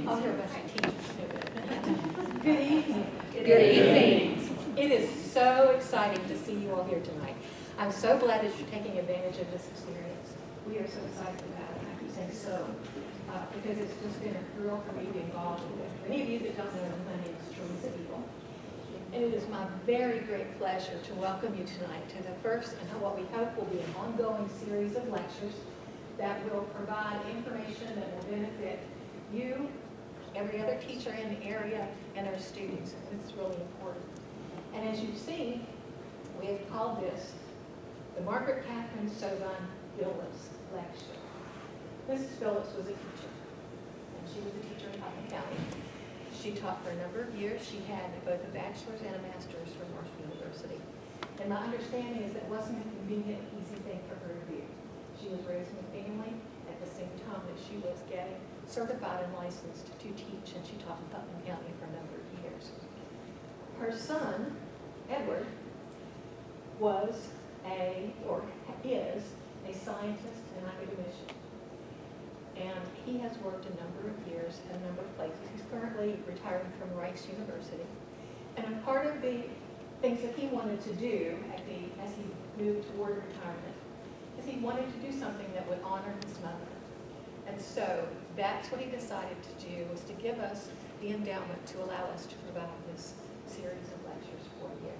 I'll hear about my teachers. Good evening. Good evening. It is so exciting to see you all here tonight. I'm so glad that you're taking advantage of this experience. We are so excited about it. I have to say so, because it's just been a thrill for me to be involved with it. For any of you that don't know, my name is Teresa Eagle. And it is my very great pleasure to welcome you tonight to the first and what we hope will be an ongoing series of lectures that will provide information that will benefit you, every other teacher in the area, and our students. This is really important. And as you've seen, we have called this the Margaret Catherine Soban Billups Lecture. Mrs. Billups was a teacher, and she was a teacher in Putnam County. She taught for a number of years. She had both a bachelor's and a master's from Marshall University. And my understanding is that wasn't a convenient, easy thing for her to do. She was raising a family at the same time that she was getting certified and licensed to teach, and she taught in Putnam County for a number of years. Her son, Edward, is a scientist and academician. And he has worked a number of years at a number of places. He's currently retiring from Rice University. And a part of the things that he wanted to do as he moved toward retirement is he wanted to do something that would honor his mother. And so that's what he decided to do, was to give us the endowment to allow us to provide this series of lectures for you.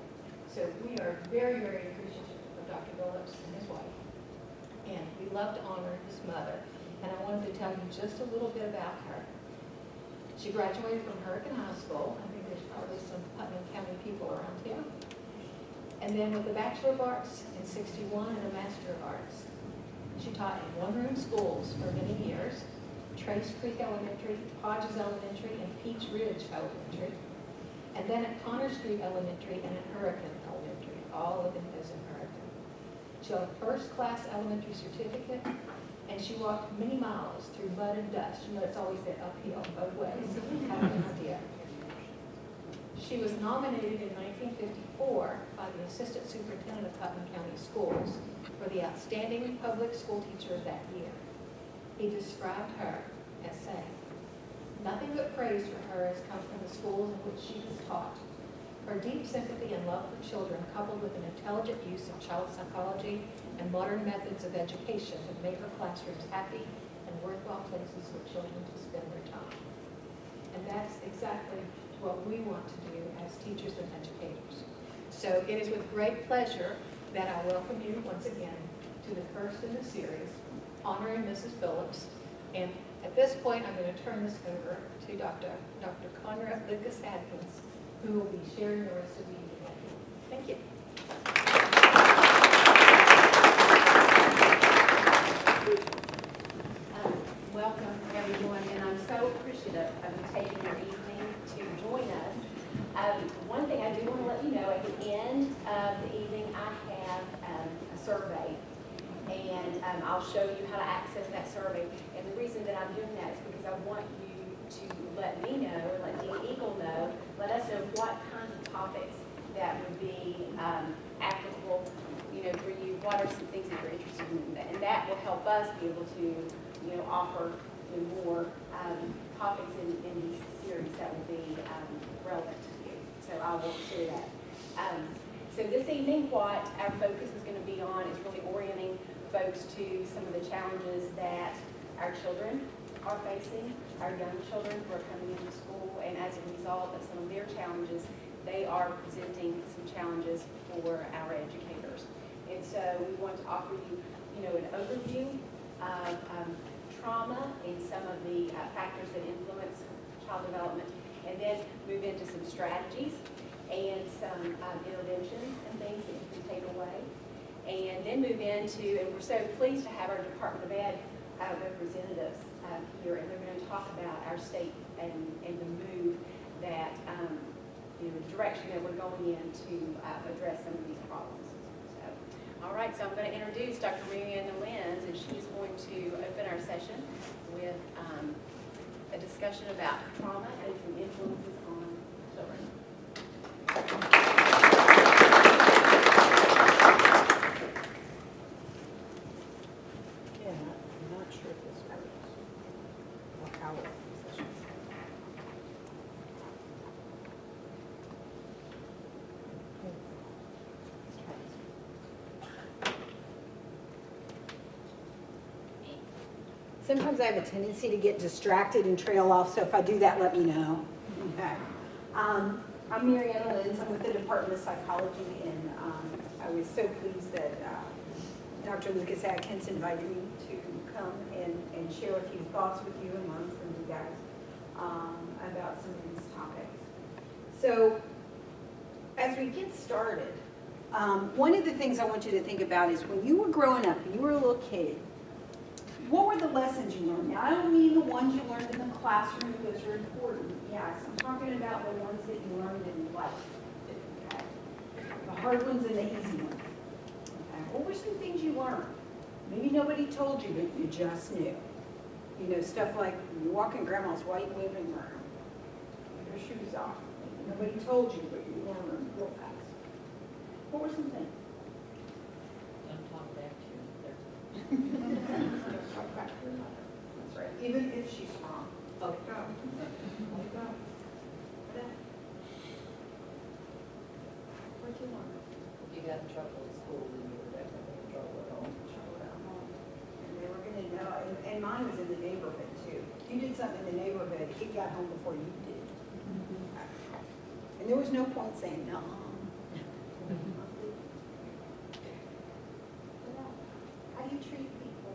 So we are very, very appreciative of Dr. Billups and his wife. And we love to honor his mother. And I wanted to tell you just a little bit about her. She graduated from Hurricane High School. I think there's probably some Putnam County people around here. And then with a Bachelor of Arts in '61 and a Master of Arts. She taught in one-room schools for many years, Trace Creek Elementary, Hodges Elementary, and Peach Ridge Elementary. And then at Connor Street Elementary and at Hurricane Elementary, all of them is in Hurricane. She had a first-class elementary certificate, and she walked many miles through mud and dust. You know, it's always been uphill both ways. Have an idea. She was nominated in 1954 by the Assistant Superintendent of Putnam County Schools for the Outstanding Public School Teacher of that year. He described her as saying, "Nothing but praise for her has come from the schools in which she has taught. Her deep sympathy and love for children, coupled with an intelligent use of child psychology and modern methods of education, have made her classrooms happy and worthwhile places for children to spend their time." And that's exactly what we want to do as teachers and educators. So it is with great pleasure that I welcome you once again to the first in the series, honoring Mrs. Billups. And at this point, I'm going to turn this over to Dr. Conrad Lucas Adkins, who will be sharing the rest of the evening with you. Thank you. Welcome, everyone, and I'm so appreciative of you taking your evening to join us. One thing I do want to let you know, at the end of the evening, I have a survey, and I'll show you how to access that survey. And the reason that I'm doing that is because I want you to let me know, or let Dean Eagle know, let us know what kinds of topics that would be applicable, for you. What are some things that you're interested in, and that will help us be able to, offer more topics in these series that will be relevant to you. So I will share that. So this evening, what our focus is going to be on is really orienting folks to some of the challenges that our children are facing, our young children who are coming into school, and as a result of some of their challenges, they are presenting some challenges for our educators. And so we want to offer you, an overview of trauma and some of the factors that influence child development, and then move into some strategies and some interventions and things that you can take away. And then move into, and we're so pleased to have our Department of Ed representatives here, and they're going to talk about our state and the move that, the direction that we're going in to address some of these problems. So, all right, so I'm going to introduce Dr. Marianne Lenz, and she's going to open our session with a discussion about trauma and some influences on children. I'm not sure if this works or how it positions. Sometimes I have a tendency to get distracted and trail off, so if I do that, let me know. Okay. I'm Mariana Lenz. I'm with the Department of Psychology, and I was so pleased that Dr. Lucas Atkins invited me to come and share a few thoughts with you and learn from you guys about some of these topics. So, as we get started, one of the things I want you to think about is when you were growing up and you were a little kid, what were the lessons you learned? Now, I don't mean the ones you learned in the classroom, those are important. Yes, I'm talking about the ones that you learned in life. Okay? The hard ones and the easy ones. Okay? What were some things you learned? Maybe nobody told you, but you just knew. You know, stuff like you walk in grandma's white living room, with your shoes off. Nobody told you, but you learned them real fast. What were some things? Don't talk back to you. Talk back to your mother. That's right. Even if she's wrong. Let it go. Let it go. What'd you learn? If you got in trouble at school, then you were definitely in trouble at home. And they were going to know. And mine was in the neighborhood too. You did something in the neighborhood, it got home before you did. And there was no point saying no. How do you treat people?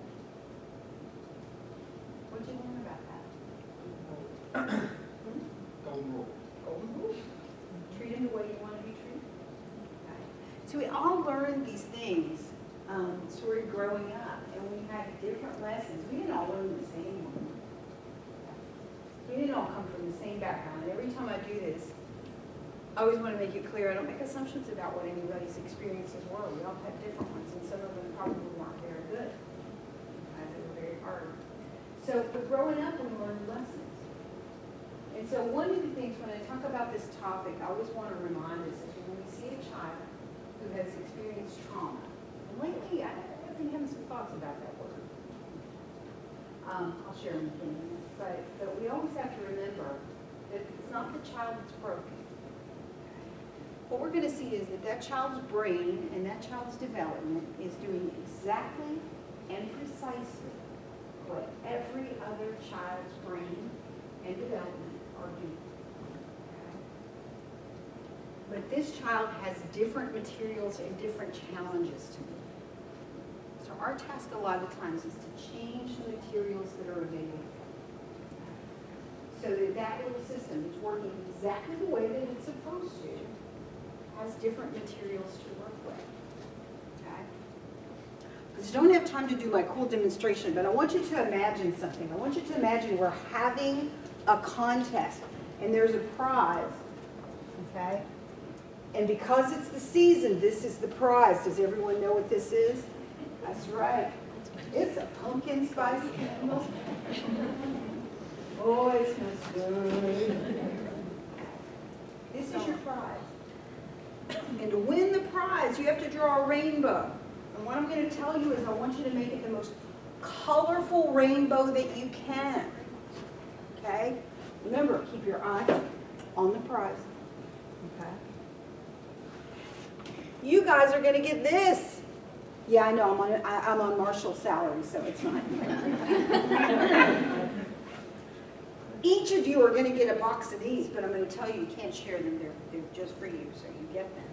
What'd you learn about that? Golden rule. Golden rule. Treat them the way you want to be treated. Okay. So we all learned these things sort of growing up, and we had different lessons. We didn't all learn the same one. We didn't all come from the same background. And every time I do this, I always want to make it clear I don't make assumptions about what anybody's experiences were. We all had different ones, and some of them probably weren't very good. They were very hard. So, but growing up, we learned lessons. And so one of the things when I talk about this topic, I always want to remind us is when we see a child who has experienced trauma, and lately I've been having some thoughts about that word. I'll share them in a minute. But we always have to remember that it's not the child that's broken. What we're going to see is that that child's brain and that child's development is doing exactly and precisely what every other child's brain and development are doing. Okay? But this child has different materials and different challenges to meet. So our task a lot of times is to change the materials that are available, so that that little system is working exactly the way that it's supposed to, has different materials to work with. Okay? I just don't have time to do my cool demonstration, but I want you to imagine something. I want you to imagine we're having a contest, and there's a prize. Okay? And because it's the season, this is the prize. Does everyone know what this is? That's right. It's a pumpkin spice candle. Oh, it smells good. This is your prize. And to win the prize, you have to draw a rainbow. And what I'm going to tell you is I want you to make it the most colorful rainbow that you can. Okay? Remember, keep your eye on the prize. Okay? You guys are going to get this. Yeah, I know, I'm on Marshall's salary, so it's not. Each of you are going to get a box of these, but I'm going to tell you, you can't share them. They're just for you, so you get them.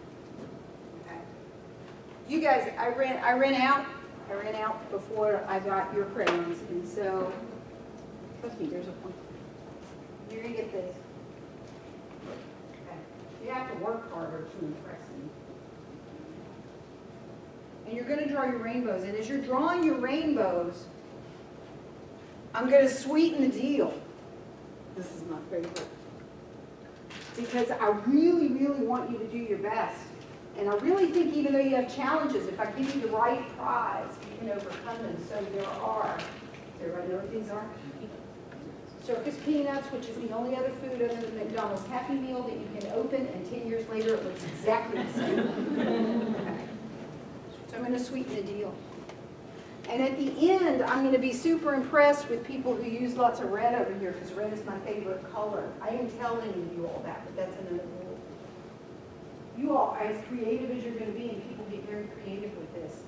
Okay? You guys, I ran out before I got your crayons, and so, trust me, there's a point. You're going to get this. Okay? You have to work harder to impress me. And you're going to draw your rainbows. And as you're drawing your rainbows, I'm going to sweeten the deal. This is my favorite. Because I really, really want you to do your best. And I really think even though you have challenges, if I give you the right prize, you can overcome them. So there are. Does everybody know what these are? Circus peanuts, which is the only other food other than McDonald's Happy Meal that you can open, and 10 years later it looks exactly the same. Okay. So I'm going to sweeten the deal. And at the end, I'm going to be super impressed with people who use lots of red over here, because red is my favorite color. I didn't tell any of you all that, but that's another rule. You all, as creative as you're going to be, and people get very creative with this,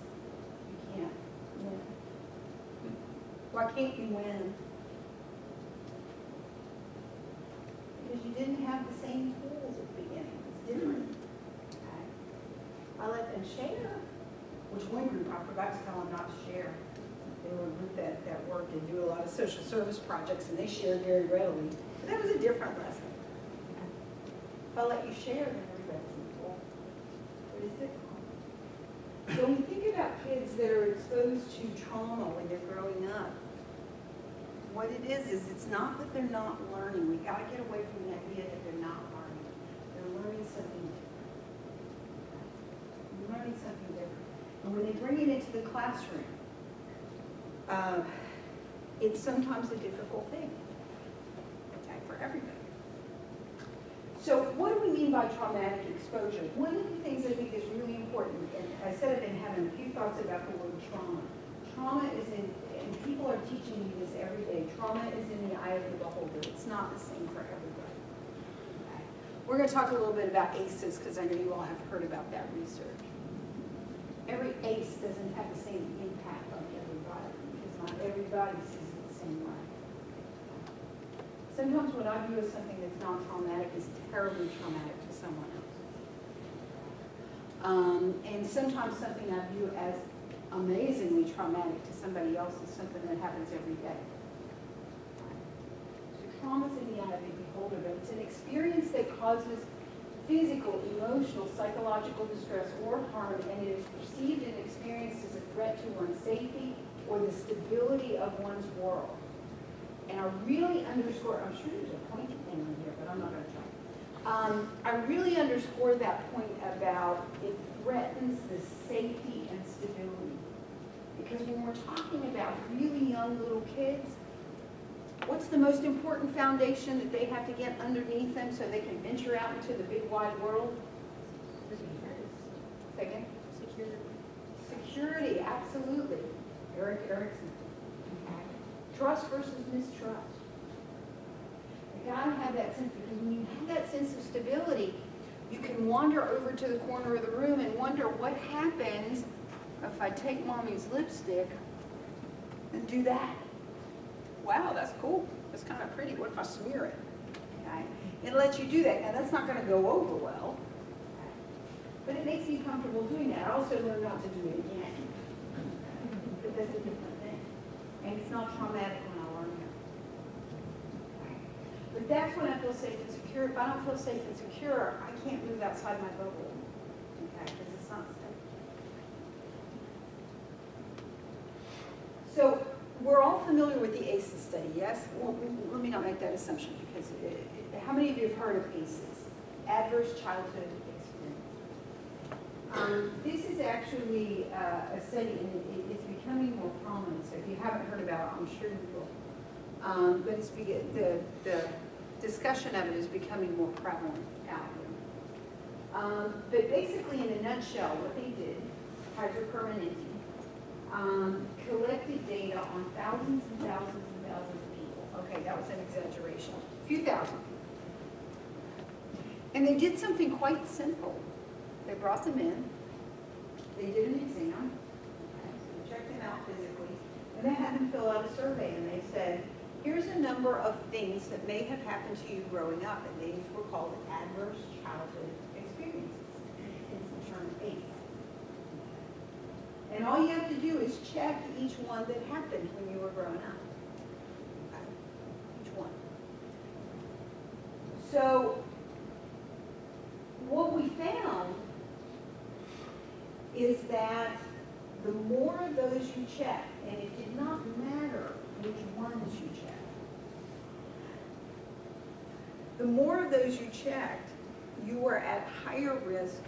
you can't win. Why can't you win? Because you didn't have the same tools at the beginning. It's different. Okay. I let them share, which one group I forgot to tell them not to share. They were a group that worked and do a lot of social service projects, and they shared very readily. But that was a different lesson. If I let you share, then everybody's involved. But it's difficult. So when you think about kids that are exposed to trauma when they're growing up, what it is it's not that they're not learning. We got to get away from the idea that they're not learning. They're learning something different. They're learning something different. And when they bring it into the classroom, it's sometimes a difficult thing, okay, for everybody. So what do we mean by traumatic exposure? One of the things I think is really important, and I said I've been having a few thoughts about the word trauma. Trauma is in, and people are teaching me this every day, trauma is in the eye of the beholder. It's not the same for everybody. Okay. We're going to talk a little bit about ACEs because I know you all have heard about that research. Every ACE doesn't have the same impact on everybody because not everybody sees it the same way. Sometimes what I view as something that's non-traumatic is terribly traumatic to someone else. And sometimes something I view as amazingly traumatic to somebody else is something that happens every day. So trauma's in the eye of the beholder, but it's an experience that causes physical, emotional, psychological distress or harm, and it is perceived and experienced as a threat to one's safety or the stability of one's world. And I really underscore, I'm sure there's a pointy thing in here, but I'm not going to try. I really underscore that point about it threatens the safety and stability. Because when we're talking about really young little kids, what's the most important foundation that they have to get underneath them so they can venture out into the big wide world? Say again? Security. Security, absolutely. Eric Erickson. Trust versus mistrust. You gotta have that sense, because when you have that sense of stability, you can wander over to the corner of the room and wonder what happens if I take mommy's lipstick and do that. Wow, that's cool. That's kind of pretty. What if I smear it? Okay? It lets you do that. Now, that's not going to go over well, okay? But it makes me comfortable doing that. I also learned not to do it again. But that's a different thing. And it's not traumatic when I learn it. But that's when I feel safe and secure. If I don't feel safe and secure, I can't move outside my bubble. Okay? Because it's not safe. So we're all familiar with the ACEs study, yes? Well, let me not make that assumption, because how many of you have heard of ACEs? Adverse Childhood Experience. This is actually a study, and it's becoming more prominent, so if you haven't heard about it, I'm sure you will. But it's the discussion of it is becoming more prevalent out there. But basically, in a nutshell, what they did, Kaiser Permanente, collected data on thousands and thousands and thousands of people. Okay, that was an exaggeration. A few thousand. And they did something quite simple. They brought them in, they did an exam, okay, so they checked them out physically, and they had them fill out a survey, and they said, here's a number of things that may have happened to you growing up, and these were called adverse childhood experiences. It's the term ACE. And all you have to do is check each one that happened when you were growing up. Okay? Each one. So, what we found is that the more of those you checked, and it did not matter which ones you checked, the more of those you checked, you were at higher risk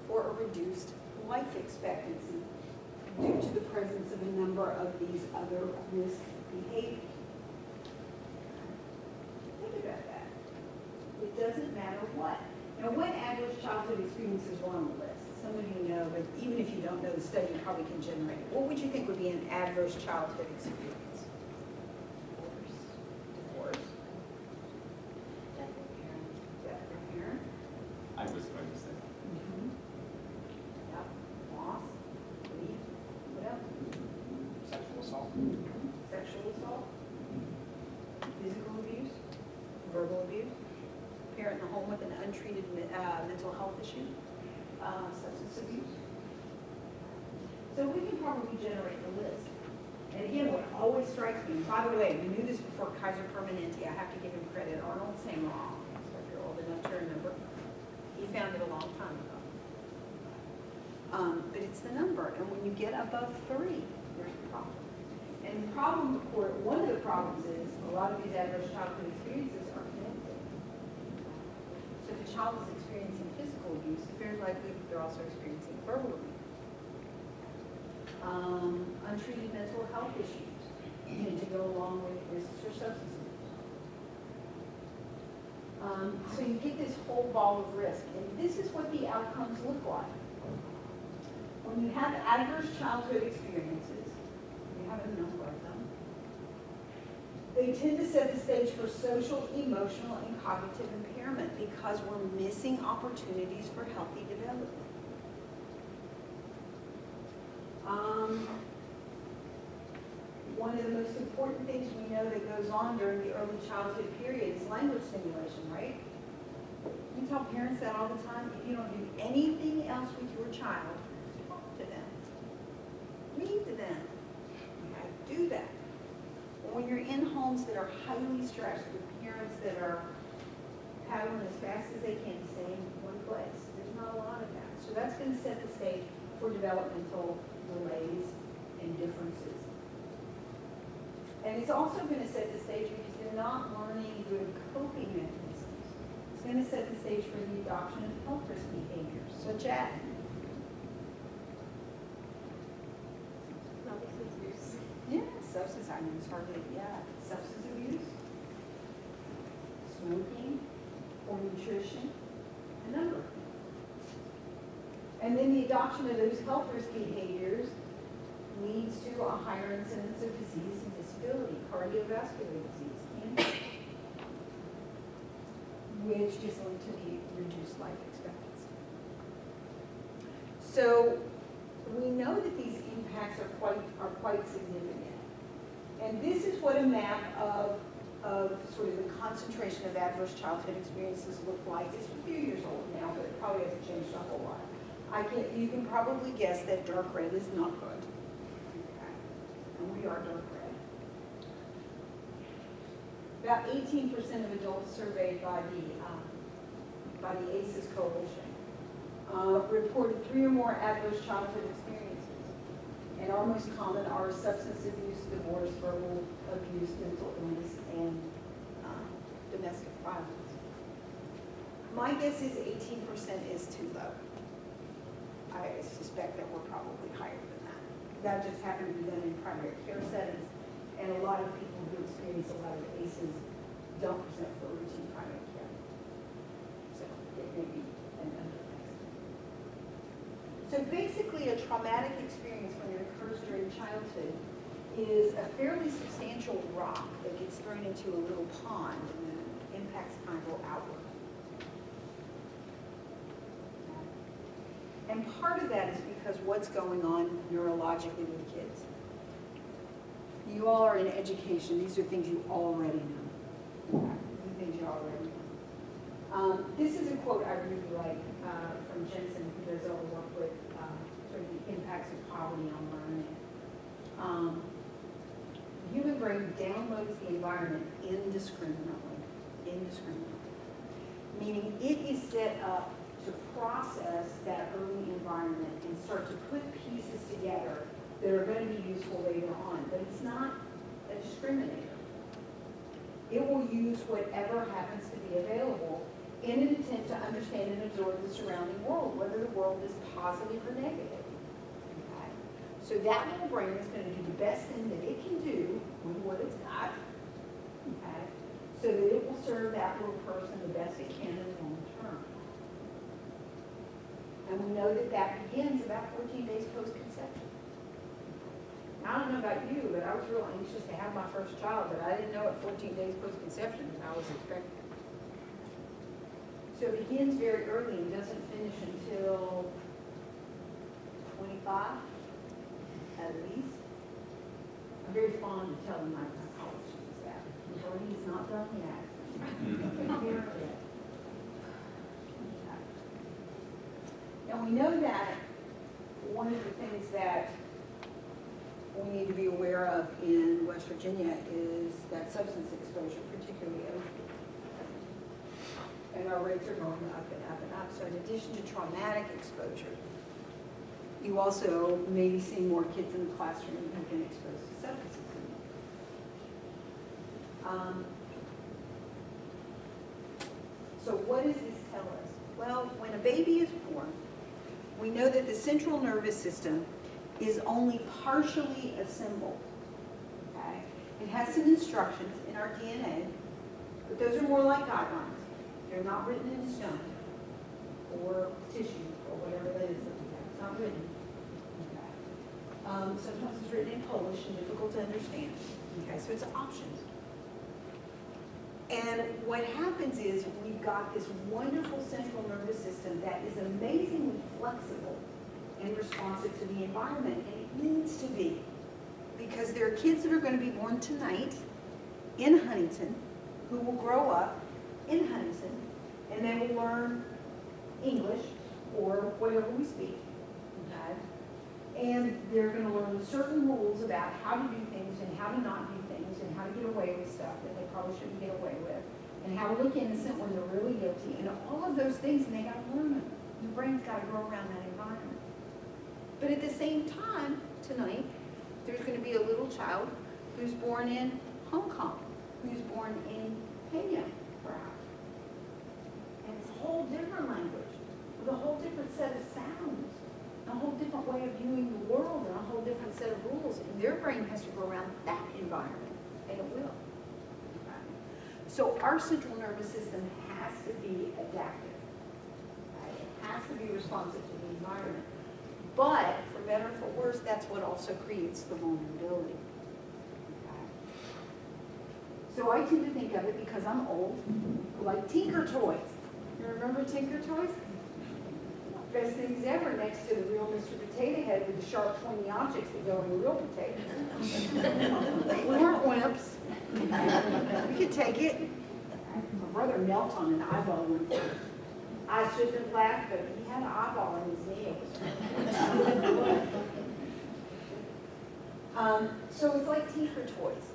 for a reduced life expectancy due to the presence of a number of these other risk behaviors. Think about that. It doesn't matter what. Now, what adverse childhood experiences were on the list? Some of you know, but even if you don't know the study, you probably can generate it. What would you think would be an adverse childhood experience? Divorce. Death of a parent. Death of a parent. I was going to say. Yep. Loss. Grief. What else? Sexual assault. Sexual assault. assault, physical abuse, verbal abuse, parent in the home with an untreated mental health issue, substance abuse. So we can probably generate the list. And again, what always strikes me, by the way, we knew this before Kaiser Permanente, I have to give him credit, Arnold Samroff, so if you're old enough to remember, he found it a long time ago. But it's the number, and when you get above 3, there's a problem. And the problem, one of the problems is, a lot of these adverse childhood experiences are connected. So if a child is experiencing physical abuse, it's very likely that they're also experiencing verbal abuse. Untreated mental health issues tend to go along with risks for substance abuse. So you get this whole ball of risk, and this is what the outcomes look like. When you have adverse childhood experiences, you have a number of them, they tend to set the stage for social, emotional, and cognitive impairment because we're missing opportunities for healthy development. One of the most important things we know that goes on during the early childhood period is language stimulation, right? We tell parents that all the time. If you don't do anything else with your child, talk to them. Read to them. Okay, do that. When you're in homes that are highly stressed with parents that are paddling as fast as they can to stay in one place, there's not a lot of that. So that's going to set the stage for developmental delays and differences. And it's also going to set the stage because they're not learning good coping mechanisms. It's going to set the stage for the adoption of health risk behaviors, such as substance abuse, smoking, or nutrition, a number of things. And then the adoption of those health risk behaviors leads to a higher incidence of disease and disability, cardiovascular disease, cancer, which is linked to the reduced life expectancy. So we know that these impacts are quite significant. And this is what a map of sort of the concentration of adverse childhood experiences look like. It's a few years old now, but it probably hasn't changed a whole lot. You can probably guess that dark red is not good. Okay. And we are dark red. About 18% of adults surveyed by the ACEs Coalition reported 3 or more adverse childhood experiences. And our most common are substance abuse, divorce, verbal abuse, mental illness, and domestic violence. My guess is 18% is too low. I suspect that we're probably higher than that. That just happened to be done in primary care settings, and a lot of people who experience a lot of ACEs don't present for routine primary care. So it may be an underestimate. So basically, a traumatic experience when it occurs during childhood is a fairly substantial rock that gets thrown into a little pond and then impacts kind of go outward. And part of that is because what's going on neurologically with kids. You all are in education. These are things you already know. These are things you already know. This is a quote I really like from Jensen, who does all the work with sort of the impacts of poverty on learning. The human brain downloads the environment indiscriminately, meaning it is set up to process that early environment and start to put pieces together that are going to be useful later on. But it's not a discriminator. It will use whatever happens to be available in an attempt to understand and absorb the surrounding world, whether the world is positive or negative. Okay? So that little brain is going to do the best thing that it can do with what it's got, okay? So that it will serve that little person the best it can in the long term. And we know that that begins about 14 days post-conception. I don't know about you, but I was real anxious to have my first child, but I didn't know at 14 days post-conception that I was expecting. So it begins very early and doesn't finish until 25, at least. I'm very fond of telling my college students that. Bernie is not done yet. And we know that one of the things that we need to be aware of in West Virginia is that substance exposure, particularly opioid. And our rates are going up and up and up. So in addition to traumatic exposure, you also may be seeing more kids in the classroom who have been exposed to substances. So what does this tell us? Well, when a baby is born, we know that the central nervous system is only partially assembled. Okay? It has some instructions in our DNA, but those are more like guidelines. They're not written in stone or tissue or whatever that is that we have. It's not written. Okay. Sometimes it's written in Polish and difficult to understand. Okay, so it's options. And what happens is we've got this wonderful central nervous system that is amazingly flexible and responsive to the environment, and it needs to be, because there are kids that are going to be born tonight in Huntington who will grow up in Huntington, and they will learn English or whatever we speak, okay? And they're going to learn certain rules about how to do things and how to not do things and how to get away with stuff that they probably shouldn't get away with, and how to look innocent when they're really guilty, and all of those things, and they got to learn them. Your brain's got to grow around that environment. But at the same time, tonight, there's going to be a little child who's born in Hong Kong, who's born in Kenya, perhaps. And it's a whole different language, with a whole different set of sounds, a whole different way of viewing the world, and a whole different set of rules. And their brain has to grow around that environment, and it will. Okay? So our central nervous system has to be adaptive. Right? It has to be responsive to the environment. But, for better or for worse, that's what also creates the vulnerability. Okay? So I tend to think of it, because I'm old, like Tinker Toys. You remember Tinker Toys? Best things ever next to the real Mr. Potato Head with the sharp, pointy objects that go in the real potato. We weren't wimps. We could take it. My brother knelt on an eyeball one time. I shouldn't have laughed, but he had an eyeball in his knee. So it's like Tinker Toys.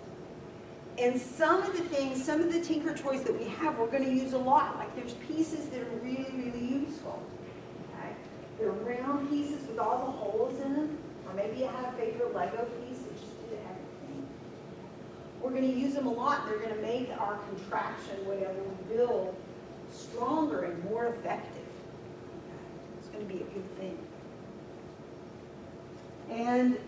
And some of the things, some of the Tinker Toys that we have, we're going to use a lot. Like there's pieces that are really, really useful. Okay? They're round pieces with all the holes in them. Or maybe you had a favorite Lego piece that just did everything. We're going to use them a lot. They're going to make our contraption, whatever we build, stronger and more effective. Okay? It's going to be a good thing. And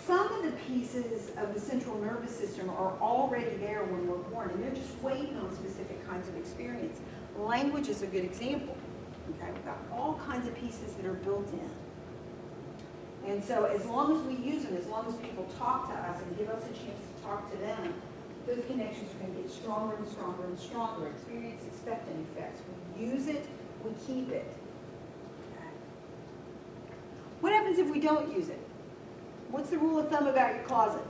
some of the pieces of the central nervous system are already there when we're born, and they're just waiting on specific kinds of experience. Language is a good example. Okay? We've got all kinds of pieces that are built in. And so as long as we use them, as long as people talk to us and give us a chance to talk to them, those connections are going to get stronger and stronger and stronger. Experience expectant effects. We use it, we keep it. Okay. What happens if we don't use it? What's the rule of thumb about your closet?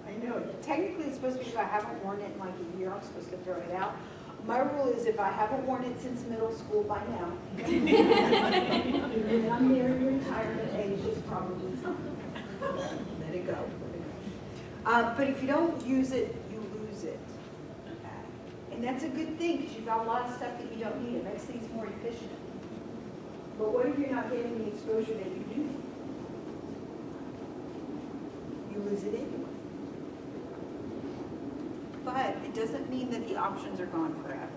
I know, technically it's supposed to be if I haven't worn it in like a year, I'm supposed to throw it out. My rule is if I haven't worn it since middle school by now, and I'm near retirement age, it's probably time. Let it go. But if you don't use it, you lose it. Okay? And that's a good thing because you've got a lot of stuff that you don't need. It makes things more efficient. But what if you're not getting the exposure that you do need? You lose it anyway. But it doesn't mean that the options are gone forever.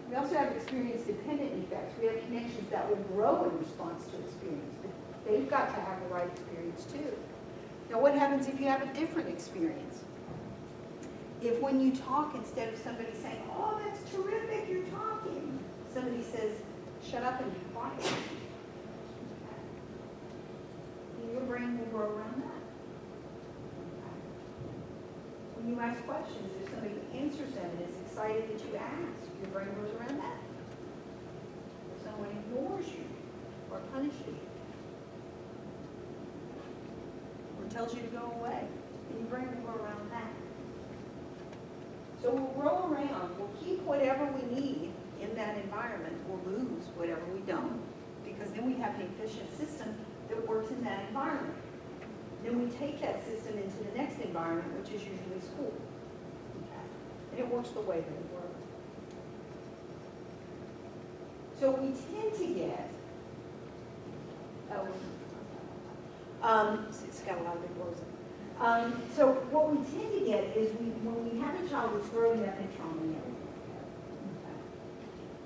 We also have experience-dependent effects. We have connections that will grow in response to experience. But they've got to have the right experience too. Now what happens if you have a different experience? If when you talk, instead of somebody saying, oh, that's terrific, you're talking, somebody says, shut up and be quiet. Your brain will grow around that. When you ask questions, if somebody answers them and is excited that you asked, your brain goes around that. If someone ignores you or punishes you, tells you to go away. And your brain will go around that. So we'll roll around, we'll keep whatever we need in that environment, we'll lose whatever we don't, because then we have an efficient system that works in that environment. Then we take that system into the next environment, which is usually school. Okay. And it works the way that it works. So we tend to get, it's got a lot of big words in it. So what we tend to get is when we have a child that's growing up in trauma and everything,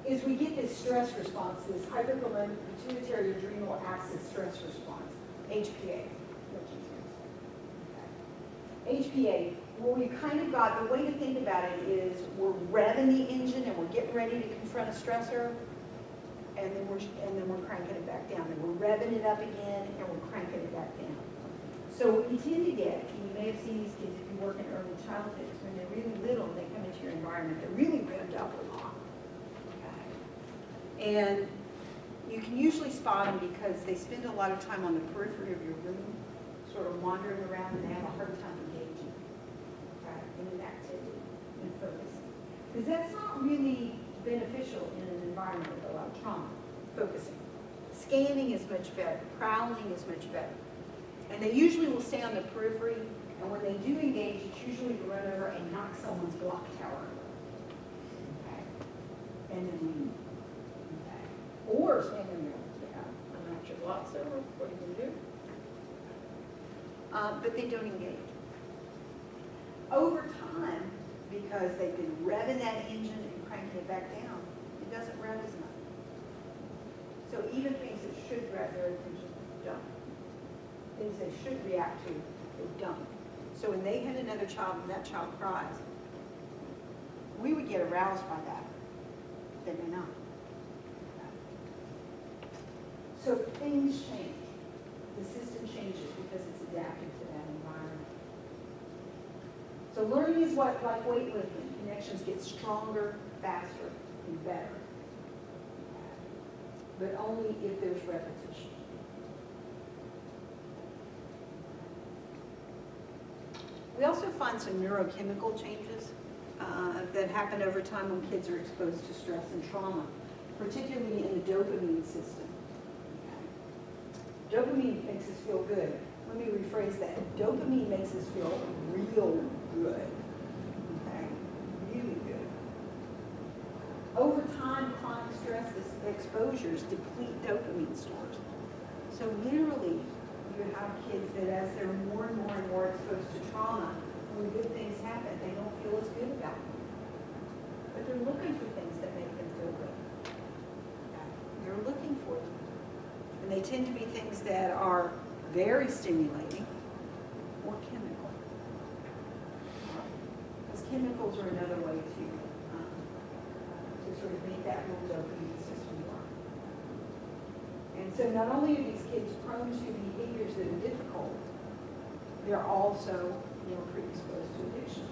is we get this stress response, this hypothalamic pituitary adrenal axis stress response, HPA. HPA, well, we've kind of got, the way to think about it is we're revving the engine and we're getting ready to confront a stressor, and then we're cranking it back down. And we're revving it up again and we're cranking it back down. So what you tend to get, and you may have seen these kids if you work in early childhood, is when they're really little and they come into your environment, they're really revved up a lot. Okay. And you can usually spot them because they spend a lot of time on the periphery of your room, sort of wandering around, and they have a hard time engaging, right, in an activity and focusing. Because that's not really beneficial in an environment with a lot of trauma, focusing. Scanning is much better, prowling is much better. And they usually will stay on the periphery, and when they do engage, it's usually to run over and knock someone's block tower over. Okay. And then leave. Okay. Or stand in there. I'm not your block server, what are you gonna do? But they don't engage. Over time, because they've been revving that engine and cranking it back down, it doesn't rev as much. So even things that should grab their attention don't. Things they should react to, they don't. So when they hit another child and that child cries, we would get aroused by that. They may not. So things change. The system changes because it's adapted to that environment. So learning is like weightlifting. Connections get stronger, faster, and better. But only if there's repetition. We also find some neurochemical changes that happen over time when kids are exposed to stress and trauma, particularly in the dopamine system. Okay. Dopamine makes us feel good. Let me rephrase that. Dopamine makes us feel real good. Okay? Really good. Over time, chronic stress exposures deplete dopamine stores. So literally, you have kids that as they're more and more and more exposed to trauma, when good things happen, they don't feel as good about them. But they're looking for things that make them feel good. They're looking for them. And they tend to be things that are very stimulating or chemical. Because chemicals are another way to sort of make that little dopamine system work. And so not only are these kids prone to behaviors that are difficult, they're also more predisposed to addiction.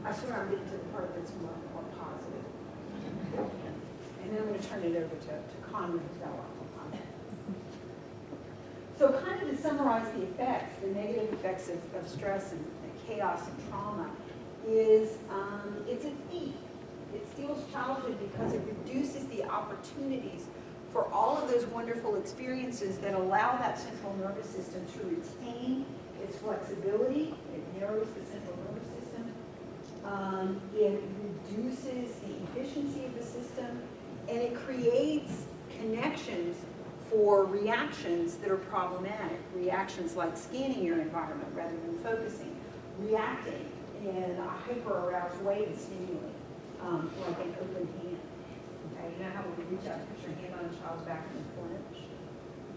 I swear I'm getting to the part that's more positive. And then I'm going to turn it over to Conrad to tell us. So kind of to summarize the effects, the negative effects of stress and chaos and trauma is it's a thief. It steals childhood because it reduces the opportunities for all of those wonderful experiences that allow that central nervous system to retain its flexibility. It narrows the central nervous system. It reduces the efficiency of the system, and it creates connections for reactions that are problematic. Reactions like scanning your environment rather than focusing, reacting in a hyper-aroused way to stimulate, like an open hand. Okay, you know how we reach out and put your hand on a child's back and flinch?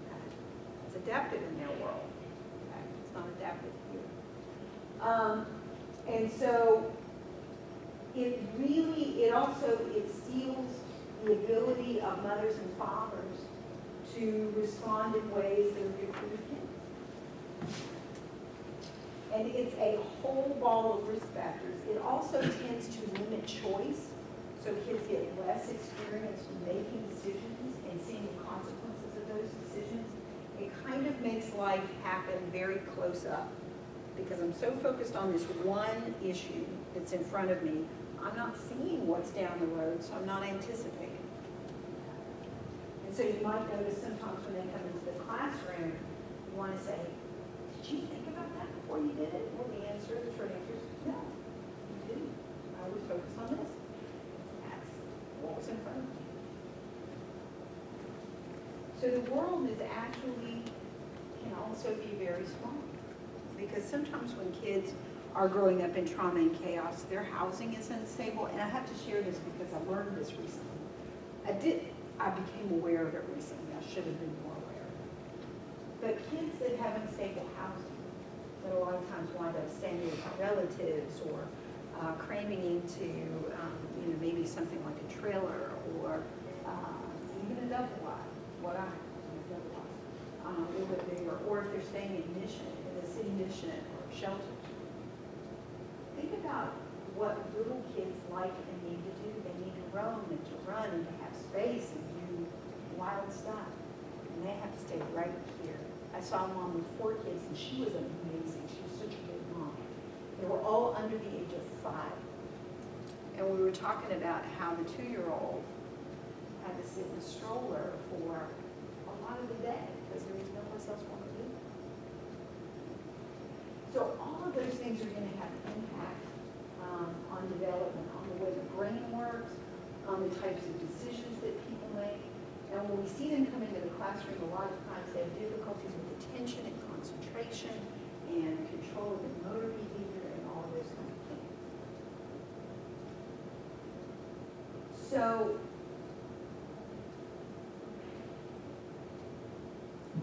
Okay. It's adaptive in their world. Okay. It's not adaptive here. And so it steals the ability of mothers and fathers to respond in ways that are good for their kids. And it's a whole ball of risk factors. It also tends to limit choice, so kids get less experience making decisions and seeing the consequences of those decisions. life happen very close up. Because I'm so focused on this one issue that's in front of me, I'm not seeing what's down the road, so I'm not anticipating. And so you might notice sometimes when they come into the classroom, you want to say, did you think about that before you did it? Well, the short answer is no, you didn't. I was focused on this. That's what was in front of me. So the world is actually, can also be very small. Because sometimes when kids are growing up in trauma and chaos, their housing is unstable. And I have to share this because I learned this recently. I became aware of it recently. I should have been more aware. But kids that have unstable housing, that a lot of times wind up staying with relatives or cramming into, maybe something like a trailer or even a double wide, what I have, a double wide, a little bit bigger, or if they're staying in mission, in the city mission or shelters. Think about what little kids like and need to do. They need to roam and to run and to have space and do wild stuff. And they have to stay right here. I saw a mom with 4 kids, and she was amazing. She was such a good mom. They were all under the age of 5. And we were talking about how the 2-year-old had to sit in a stroller for a lot of the day because there was no one else wanting to do it. So all of those things are going to have an impact on development, on the way the brain works, on the types of decisions that people make. And when we see them come into the classroom, a lot of times they have difficulties with attention and concentration and control of their motor behavior and all of those kind of things. So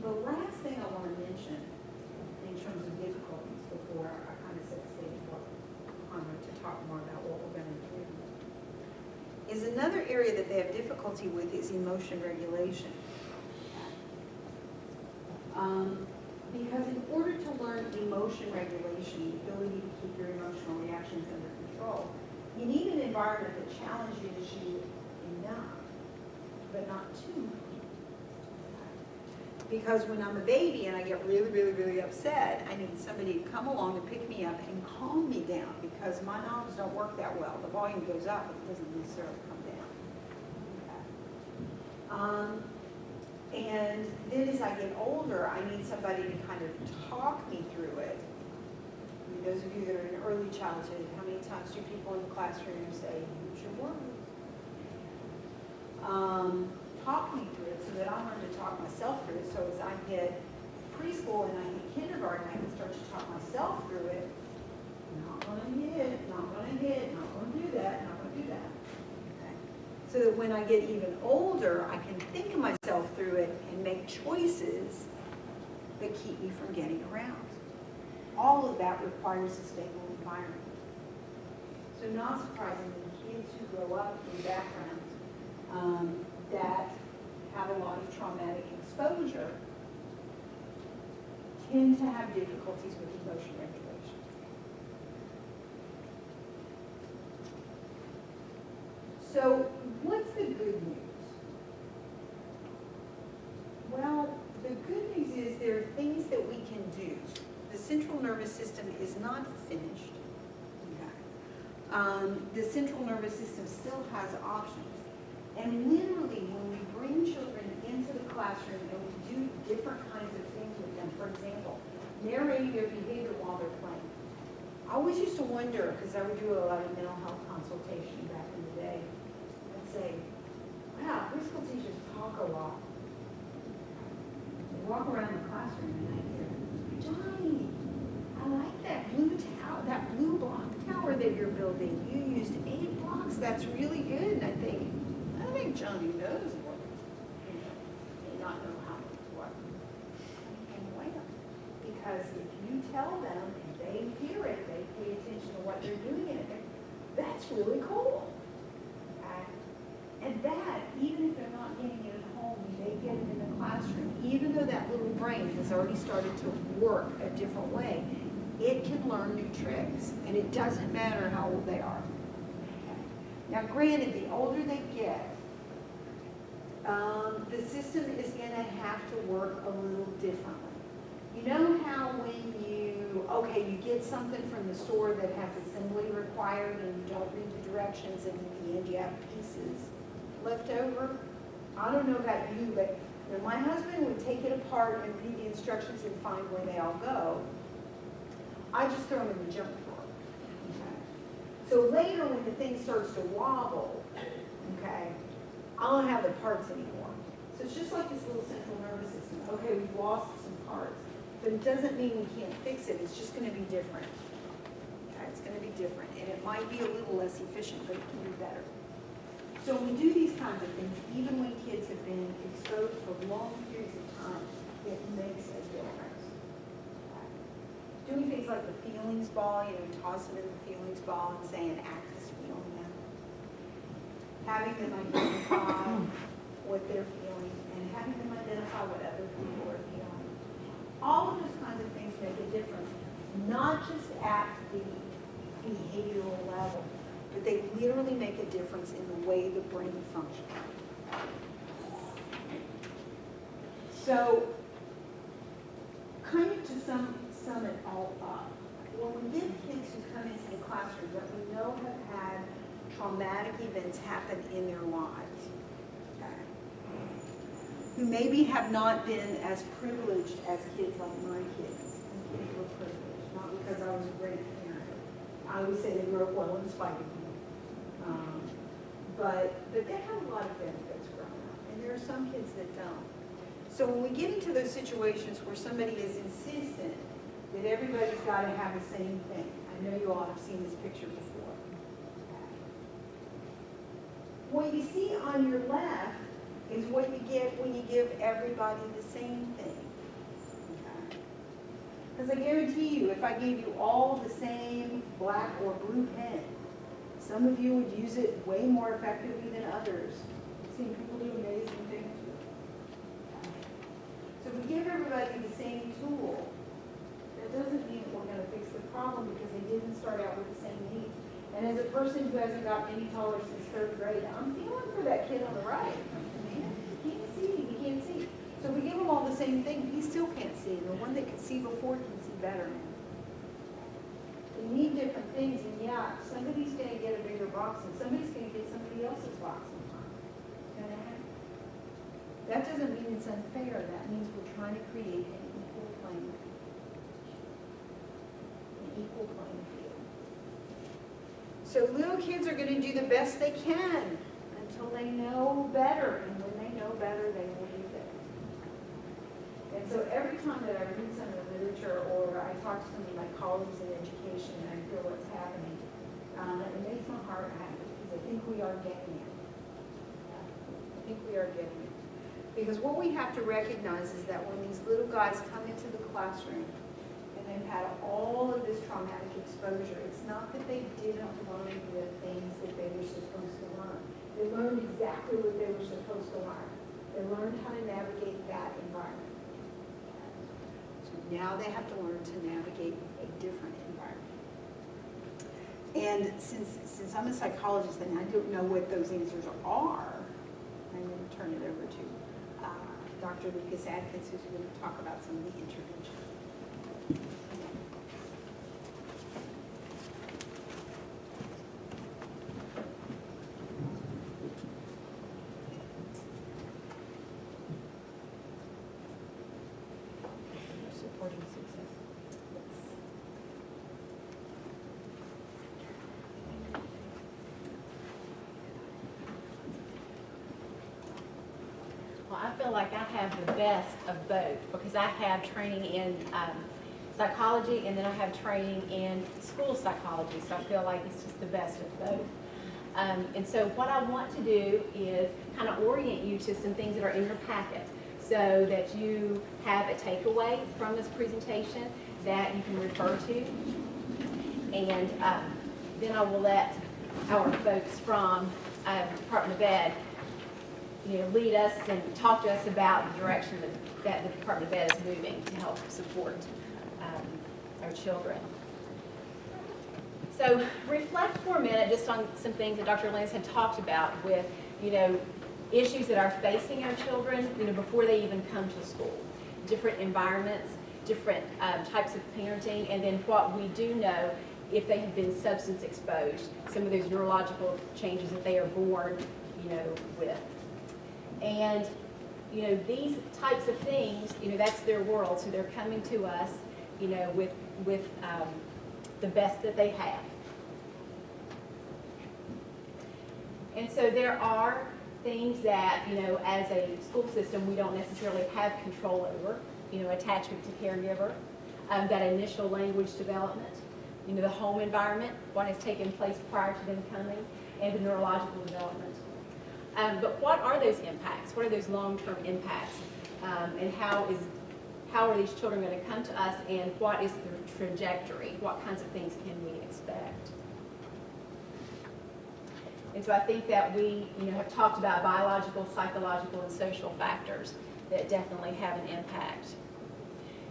the last thing I want to mention in terms of difficulties before I kind of set the stage for Hannah to talk more about what we're going to do is another area that they have difficulty with is emotion regulation. Because in order to learn emotion regulation, the ability to keep your emotional reactions under control, you need an environment that challenges you enough, but not too much. Because when I'm a baby and I get really, really, really upset, I need somebody to come along and pick me up and calm me down because my knobs don't work that well. The volume goes up, but it doesn't necessarily come down. Okay. And then as I get older, I need somebody to kind of talk me through it. I mean, those of you that are in early childhood, how many times do people in the classroom say, use your words? Talk me through it so that I learn to talk myself through it. So as I get preschool and I hit kindergarten, I can start to talk myself through it. Not going to hit, not going to hit, not going to do that, not going to do that. Okay. So that when I get even older, I can think of myself through it and make choices that keep me from getting aroused. All of that requires a stable environment. So not surprisingly, kids who grow up in backgrounds that have a lot of traumatic exposure tend to have difficulties with emotion regulation. So what's the good news? Well, the good news is there are things that we can do. The central nervous system is not finished. Okay. The central nervous system still has options. And literally, when we bring children into the classroom and we do different kinds of things with them, for example, narrating their behavior while they're playing. I always used to wonder, because I would do a lot of mental health consultation back in the day, I'd say, wow, preschool teachers talk a lot. They walk around the classroom and I hear, Johnny, I like that blue tower, that blue block tower that you're building. You used 8 blocks, that's really good. And I think Johnny knows what, may not know how to work. And well, because if you tell them and they hear it, they pay attention to what you're doing in it, that's really cool. Okay? And that, even if they're not getting it at home, they get it in the classroom, even though that little brain has already started to work a different way, it can learn new tricks, and it doesn't matter how old they are. Okay? Now, granted, the older they get, the system is going to have to work a little differently. You know how when you get something from the store that has assembly required and you don't read the directions and at the end you have pieces left over? I don't know about you, but when my husband would take it apart and read the instructions and find where they all go, I just throw them in the junk drawer. Okay? So later when the thing starts to wobble, okay, I don't have the parts anymore. So it's just like this little central nervous system. Okay, we've lost some parts, but it doesn't mean we can't fix it. It's just going to be different. Okay, it's going to be different, and it might be a little less efficient, but it can be better. So when we do these kinds of things, even when kids have been exposed for long periods of time, it makes a difference. Okay. Doing things like the feelings ball, tossing in the feelings ball and saying, act this feeling out. Having them identify what they're feeling and having them identify what other people are feeling. All of those kinds of things make a difference, not just at the behavioral level, but they literally make a difference in the way the brain functions. So, kind of to sum it all up, when we give kids who come into the classroom that we know have had traumatic events happen in their lives, okay, who maybe have not been as privileged as kids like my kids. My kids were privileged, not because I was a great parent. I always say they grew up well in spite of me. But they have a lot of benefits growing up, and there are some kids that don't. So when we get into those situations where somebody is insistent that everybody's got to have the same thing, I know you all have seen this picture before. What you see on your left is what you get when you give everybody the same thing. Because I guarantee you, if I gave you all the same black or blue pen, some of you would use it way more effectively than others. I've seen people do amazing things with it. So if we give everybody the same tool, that doesn't mean that we're going to fix the problem because they didn't start out with the same needs. And as a person who hasn't gotten any taller since third grade, I'm feeling for that kid on the right. Man, he can't see, he can't see. So if we give him all the same thing, he still can't see. And the one that could see before can see better now. We need different things, and yeah, somebody's going to get a bigger box, and somebody's going to get somebody else's box sometimes. That doesn't mean it's unfair. That means we're trying to create an equal playing field. An equal playing field. So little kids are going to do the best they can until they know better, and when they know better, they will do better. And so every time that I read some of the literature or I talk to some of my colleagues in education and I feel what's happening, it makes my heart happy because I think we are getting it. I think we are getting it. Because what we have to recognize is that when these little guys come into the classroom and they've had all of this traumatic exposure, it's not that they didn't learn the things that they were supposed to learn. They learned exactly what they were supposed to learn. They learned how to navigate that environment. Now they have to learn to navigate a different environment. And since I'm a psychologist and I don't know what those answers are, I'm going to turn it over to Dr. Lucas Adkins, who's going to talk about some of the interventions. Supporting success. Well, I feel like I have the best of both because I have training in psychology and then I have training in school psychology. So I feel like it's just the best of both. And so what I want to do is kind of orient you to some things that are in your packet so that you have a takeaway from this presentation that you can refer to. And then I will let our folks from Department of Ed lead us and talk to us about the direction that the Department of Ed is moving to help support our children. So reflect for a minute just on some things that Dr. Lenz had talked about with, issues that are facing our children, before they even come to school. Different environments, different types of parenting, and then what we do know if they have been substance exposed, some of those neurological changes that they are born, with. And, these types of things, that's their world, so they're coming to us, with the best that they have. And so there are things that, as a school system, we don't necessarily have control over, attachment to caregiver, that initial language development, the home environment, what has taken place prior to them coming, and the neurological development. But what are those impacts? What are those long-term impacts? And how are these children going to come to us, and what is their trajectory? What kinds of things can we expect? And so I think that we have talked about biological, psychological, and social factors that definitely have an impact.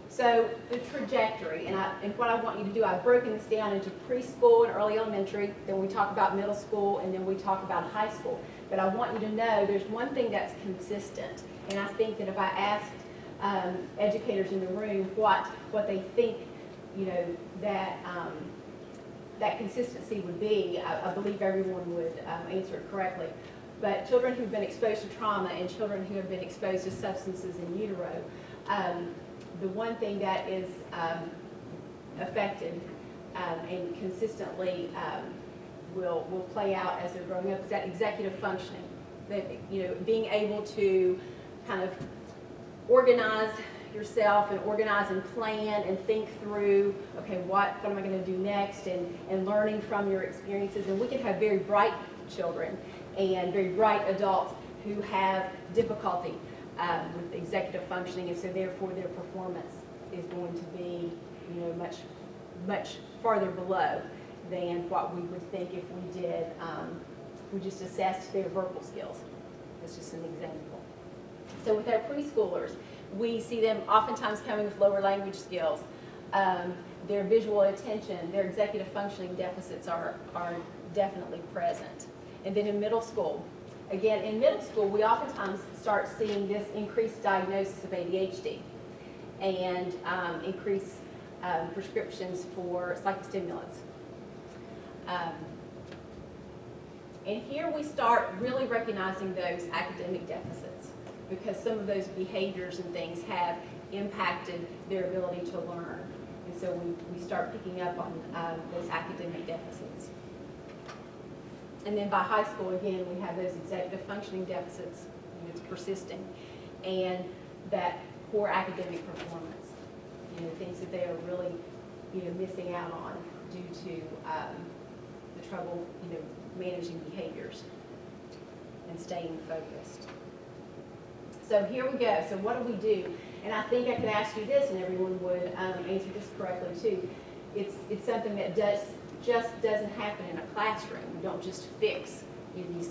So the trajectory, and what I want you to do, I've broken this down into preschool and early elementary, then we talk about middle school, and then we talk about high school. But I want you to know there's one thing that's consistent, and I think that if I asked educators in the room what they think, that consistency would be, I believe everyone would answer it correctly. But children who've been exposed to trauma and children who have been exposed to substances in utero, the one thing that is affected and consistently will play out as they're growing up is that executive functioning. That, being able to kind of organize yourself and organize and plan and think through, okay, what am I going to do next, and learning from your experiences. And we can have very bright children and very bright adults who have difficulty with executive functioning, and so therefore their performance is going to be, much farther below than what we would think if we did, we just assessed their verbal skills. That's just an example. So with our preschoolers, we see them oftentimes coming with lower language skills. Their visual attention, their executive functioning deficits are definitely present. And then in middle school, again, in middle school, we oftentimes start seeing this increased diagnosis of ADHD and increased prescriptions for psychostimulants. And here we start really recognizing those academic deficits, because some of those behaviors and things have impacted their ability to learn. And so we start picking up on those academic deficits. And then by high school, again, we have those executive functioning deficits, it's persisting, and that poor academic performance, things that they are really, missing out on due to the trouble, managing behaviors and staying focused. So here we go. So what do we do? And I think I could ask you this, and everyone would answer this correctly too. It's something that just doesn't happen in a classroom. You don't just fix these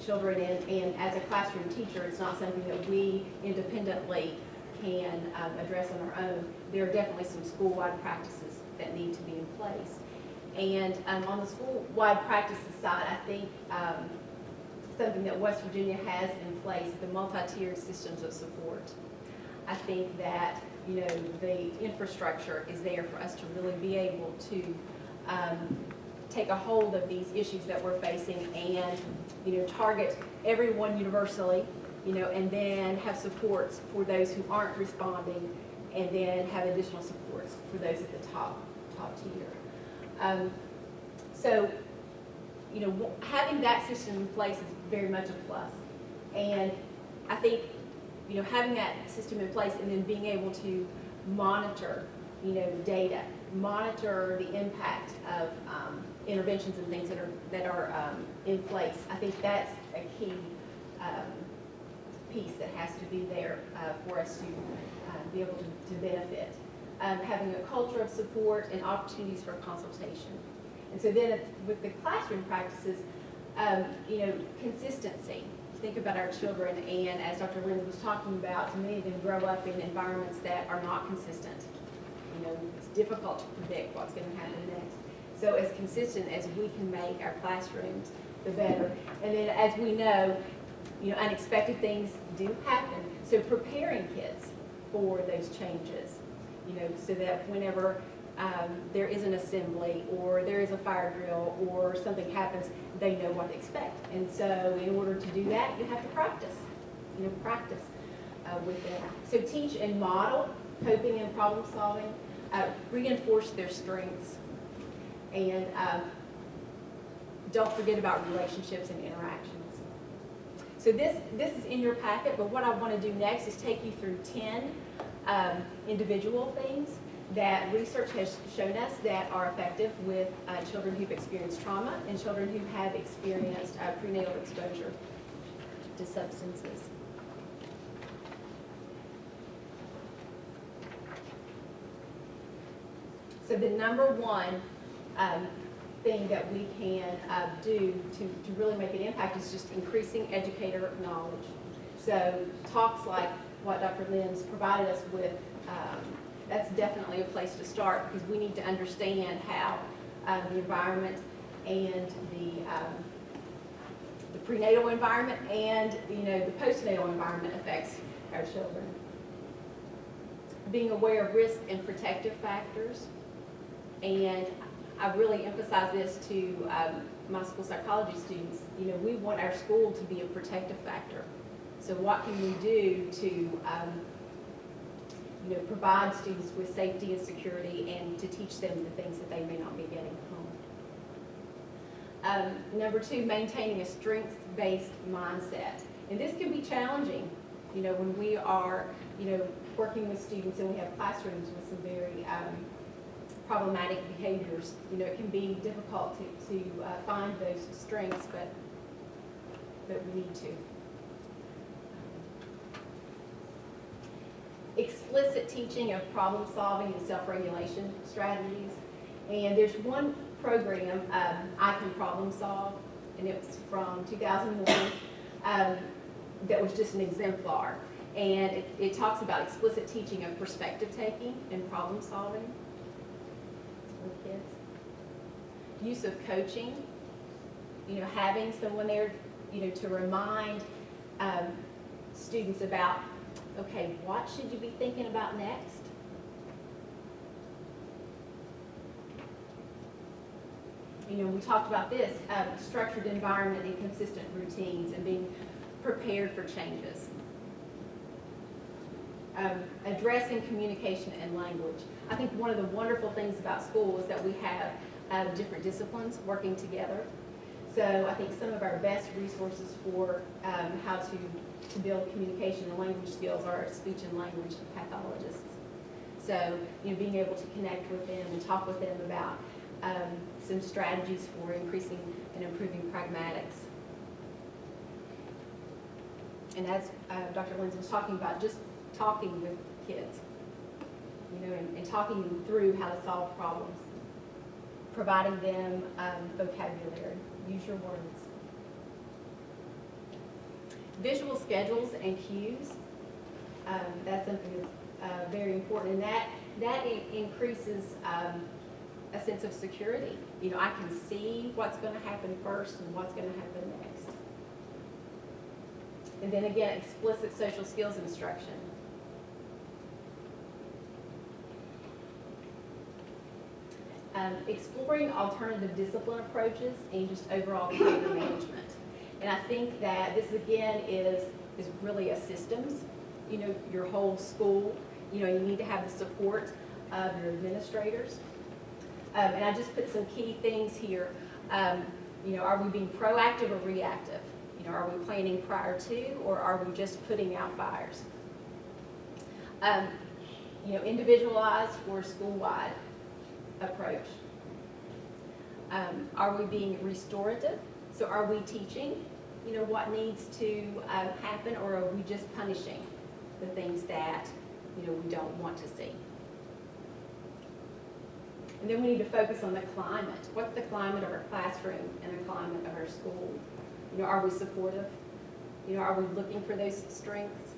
children, and as a classroom teacher, it's not something that we independently can address on our own. There are definitely some school-wide practices that need to be in place. And on the school-wide practices side, I think something that West Virginia has in place, the multi-tiered systems of support. I think that the infrastructure is there for us to really be able to take a hold of these issues that we're facing and target everyone universally, and then have supports for those who aren't responding, and then have additional supports for those at the top tier. So having that system in place is very much a plus, and I think having that system in place and then being able to monitor data, monitor the impact of interventions and things that are in place. I think that's a key piece that has to be there for us to be able to benefit. Having a culture of support and opportunities for consultation. And so then with the classroom practices, consistency. Think about our children, and as Dr. Lynn was talking about, many of them grow up in environments that are not consistent. It's difficult to predict what's going to happen next. So as consistent as we can make our classrooms, the better. And then as we know, unexpected things do happen. So preparing kids for those changes, so that whenever there is an assembly or there is a fire drill or something happens, they know what to expect. And so in order to do that, you have to practice, with them. So teach and model coping and problem solving, reinforce their strengths, and don't forget about relationships and interactions. So this is in your packet, but what I want to do next is take you through 10 individual things that research has shown us that are effective with children who've experienced trauma and children who have experienced prenatal exposure to substances. So the number one thing that we can do to really make an impact is just increasing educator knowledge. So talks like what Dr. Lynn's provided us with, that's definitely a place to start, because we need to understand how the environment and the prenatal environment and the postnatal environment affects our children. Being aware of risk and protective factors. And I really emphasize this to my school psychology students. We want our school to be a protective factor. So what can we do to provide students with safety and security, and to teach them the things that they may not be getting home. Number two, maintaining a strengths-based mindset. And this can be challenging, when we are, working with students and we have classrooms with some very problematic behaviors. It can be difficult to find those strengths, but we need to. Explicit teaching of problem solving and self-regulation strategies. And there's one program, I Can Problem Solve, and it was from 2001, that was just an exemplar. And it talks about explicit teaching of perspective taking and problem solving with kids. Use of coaching, having someone there, to remind students about, okay, what should you be thinking about next? We talked about this, structured environment and consistent routines, and being prepared for changes. Addressing communication and language. I think one of the wonderful things about school is that we have different disciplines working together. So I think some of our best resources for how to build communication and language skills are speech and language pathologists. So, being able to connect with them and talk with them about some strategies for increasing and improving pragmatics. And as Dr. Lenz was talking about, just talking with kids, and talking them through how to solve problems, providing them vocabulary, use your words. Visual schedules and cues, that's something that's very important, and that increases a sense of security. I can see what's going to happen first and what's going to happen next. And then again, explicit social skills instruction. Exploring alternative discipline approaches and just overall behavior management. And I think that this again is really a systems, your whole school, you need to have the support of your administrators. And I just put some key things here. Are we being proactive or reactive? Are we planning prior to, or are we just putting out fires? Individualized or school-wide approach. Are we being restorative? So are we teaching, what needs to happen, or are we just punishing the things that, we don't want to see? And then we need to focus on the climate. What's the climate of our classroom and the climate of our school? Are we supportive? Are we looking for those strengths?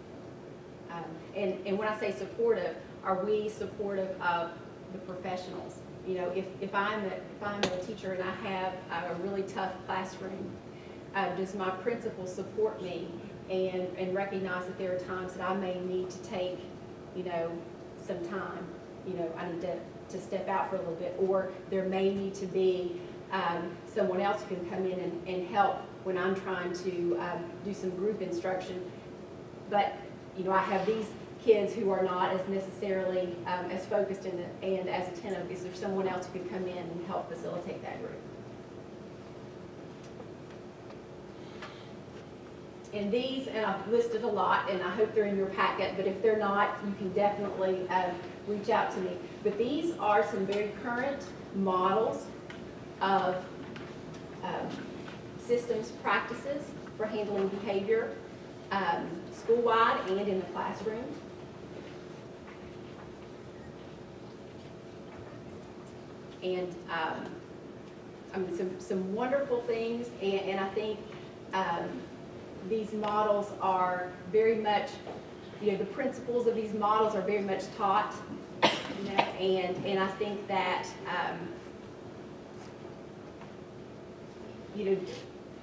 And when I say supportive, are we supportive of the professionals? If I'm a teacher and I have a really tough classroom, does my principal support me and recognize that there are times that I may need to take some time, I need to step out for a little bit, or there may need to be someone else who can come in and help when I'm trying to do some group instruction. But, I have these kids who are not as necessarily as focused and as attentive. Is there someone else who can come in and help facilitate that group? And these, and I've listed a lot, and I hope they're in your packet, but if they're not, you can definitely reach out to me. But these are some very current models of systems practices for handling behavior school-wide and in the classroom. And some wonderful things, and I think these models are very much, the principles of these models are very much taught, and I think that,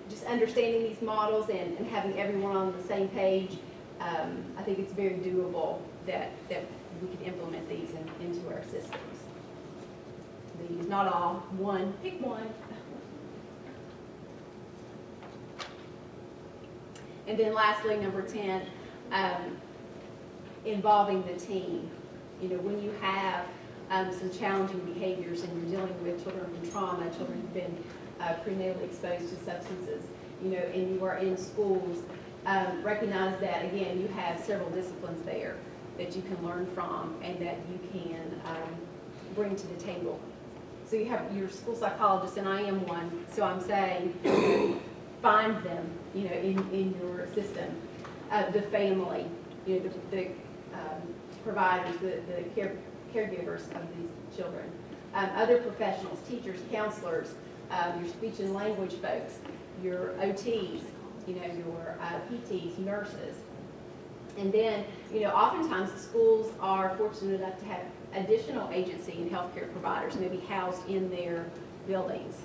just understanding these models and having everyone on the same page, I think it's very doable that we can implement these into our systems. These, not all, one, pick one. And then lastly, number 10, involving the team. When you have some challenging behaviors and you're dealing with children from trauma, children who've been prenatally exposed to substances, and you are in schools, recognize that, again, you have several disciplines there that you can learn from and that you can bring to the table. So you have your school psychologist, and I am one, so I'm saying find them, in your system. The family, the providers, the caregivers of these children. Other professionals, teachers, counselors, your speech and language folks, your OTs, your PTs, nurses. And then, oftentimes the schools are fortunate enough to have additional agency and healthcare providers maybe housed in their buildings.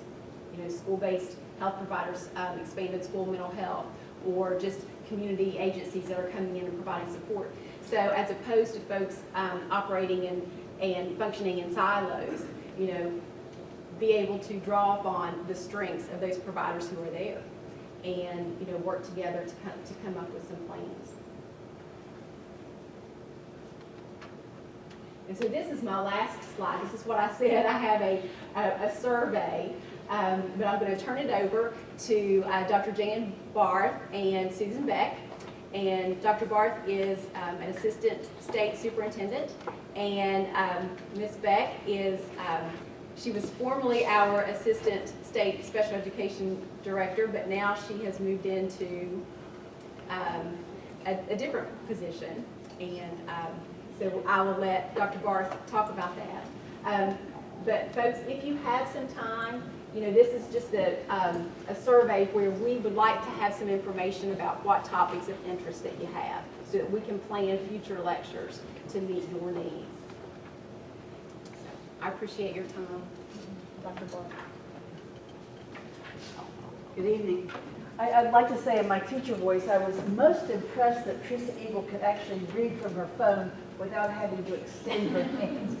School-based health providers, expanded school mental health, or just community agencies that are coming in and providing support. So as opposed to folks operating and functioning in silos, be able to draw upon the strengths of those providers who are there and work together to come up with some plans. And so this is my last slide. This is what I said. I have a survey, but I'm going to turn it over to Dr. Jan Barth and Susan Beck. And Dr. Barth is an assistant state superintendent, and Ms. Beck is, she was formerly our assistant state special education director, but now she has moved into a different position. And so I will let Dr. Barth talk about that. But folks, if you have some time, this is just a survey where we would like to have some information about what topics of interest that you have so that we can plan future lectures to meet your needs. So, I appreciate your time. Dr. Barth. Good evening. I'd like to say in my teacher voice, I was most impressed that Teresa Eagle could actually read from her phone without having to extend her hands.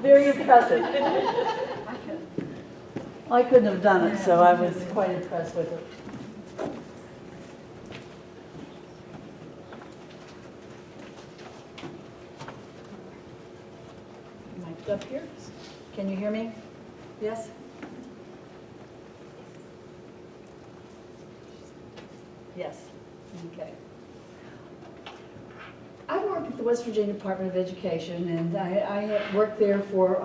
Very impressive. I couldn't have done it, so I was quite impressed with her. Mic'd up here. Can you hear me? Yes? Yes. Okay. I work at the West Virginia Department of Education, and I have worked there for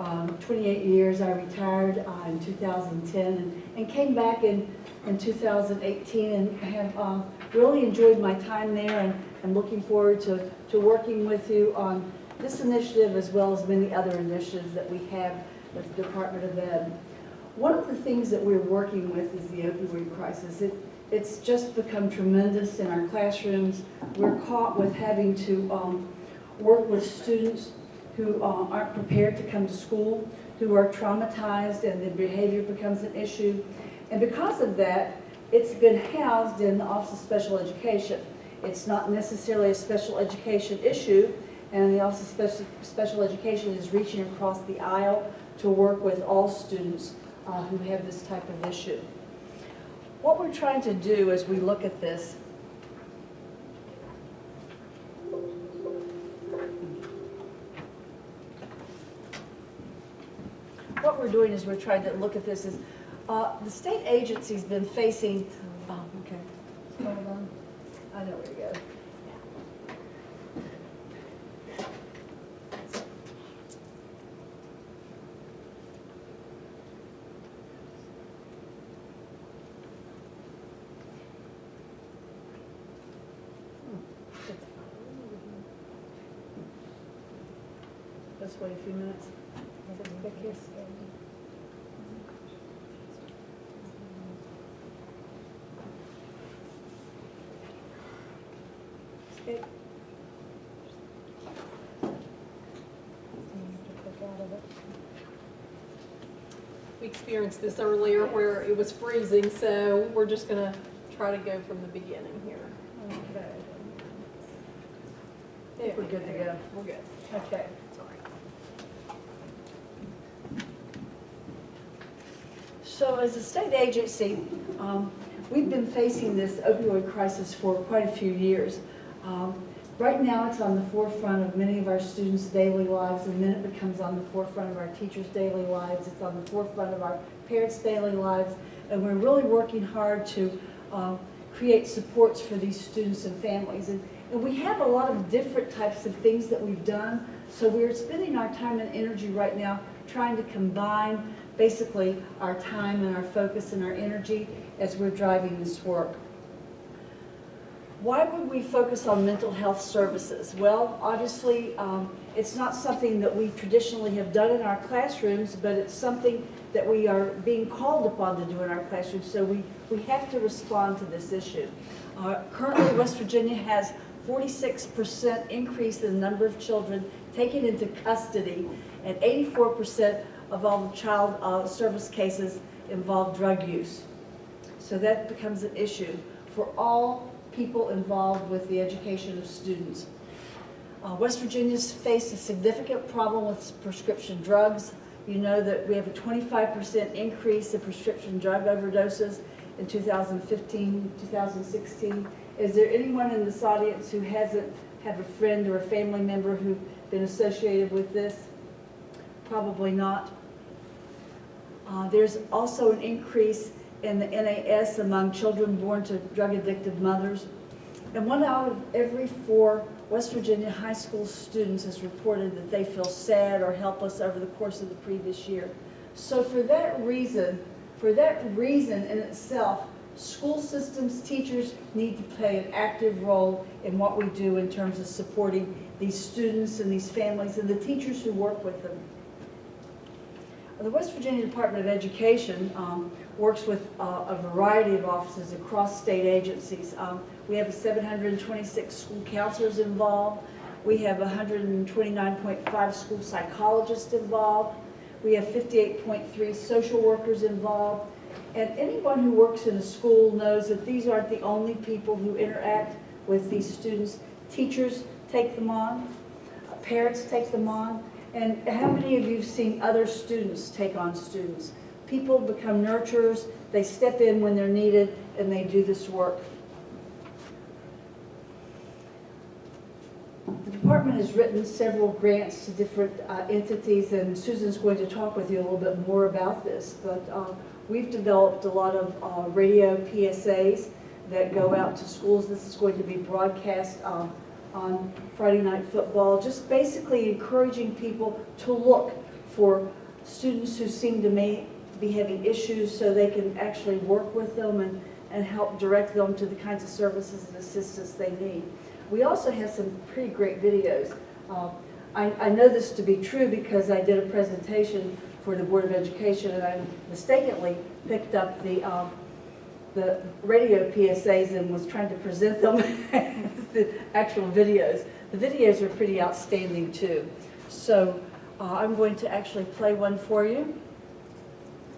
28 years. I retired in 2010 and came back in 2018 and have really enjoyed my time there, and I'm looking forward to working with you on this initiative as well as many other initiatives that we have with the Department of Ed. One of the things that we're working with is the opioid crisis. It's just become tremendous in our classrooms. We're caught with having to work with students who aren't prepared to come to school, who are traumatized, and the behavior becomes an issue. And because of that, it's been housed in the Office of Special Education. It's not necessarily a special education issue, and the Office of Special Education is reaching across the aisle to work with all students who have this type of issue. What we're trying to do as we look at this what we're doing is we're trying to look at this as the state agency's been facing, okay, hold on, I know where to go. Let's wait a few minutes. Quick here. Okay. We experienced this earlier where it was freezing, so we're just gonna try to go from the beginning here. Okay. Yeah, We're good to go. We're good. Okay. So as a state agency, we've been facing this opioid crisis for quite a few years. Right now, it's on the forefront of many of our students' daily lives, and then it becomes on the forefront of our teachers' daily lives. It's on the forefront of our parents' daily lives, and we're really working hard to create supports for these students and families. And we have a lot of different types of things that we've done, so we're spending our time and energy right now trying to combine basically our time and our focus and our energy as we're driving this work. Why would we focus on mental health services? Well, obviously, it's not something that we traditionally have done in our classrooms, but it's something that we are being called upon to do in our classrooms, so we have to respond to this issue. Currently, West Virginia has 46% increase in the number of children taken into custody, and 84% of all the child service cases involve drug use. So that becomes an issue for all people involved with the education of students. West Virginia's faced a significant problem with prescription drugs. You know that we have a 25% increase in prescription drug overdoses in 2015, 2016. Is there anyone in this audience who hasn't had a friend or a family member who've been associated with this? Probably not. There's also an increase in the NAS among children born to drug-addicted mothers. And 1 out of every 4 West Virginia high school students has reported that they feel sad or helpless over the course of the previous year. So for that reason in itself, school systems, teachers need to play an active role in what we do in terms of supporting these students and these families and the teachers who work with them. The West Virginia Department of Education works with a variety of offices across state agencies. We have 726 school counselors involved. We have 129.5 school psychologists involved. We have 58.3 social workers involved. And anyone who works in a school knows that these aren't the only people who interact with these students. Teachers take them on, parents take them on, and how many of you have seen other students take on students? People become nurturers, they step in when they're needed, and they do this work. The department has written several grants to different entities, and Susan's going to talk with you a little bit more about this, but we've developed a lot of radio PSAs that go out to schools. This is going to be broadcast on Friday Night Football, just basically encouraging people to look for students who seem to be having issues so they can actually work with them and help direct them to the kinds of services and assistance they need. We also have some pretty great videos. I know this to be true because I did a presentation for the Board of Education and I mistakenly picked up the radio PSAs and was trying to present them as the actual videos. The videos are pretty outstanding too. So I'm going to actually play one for you.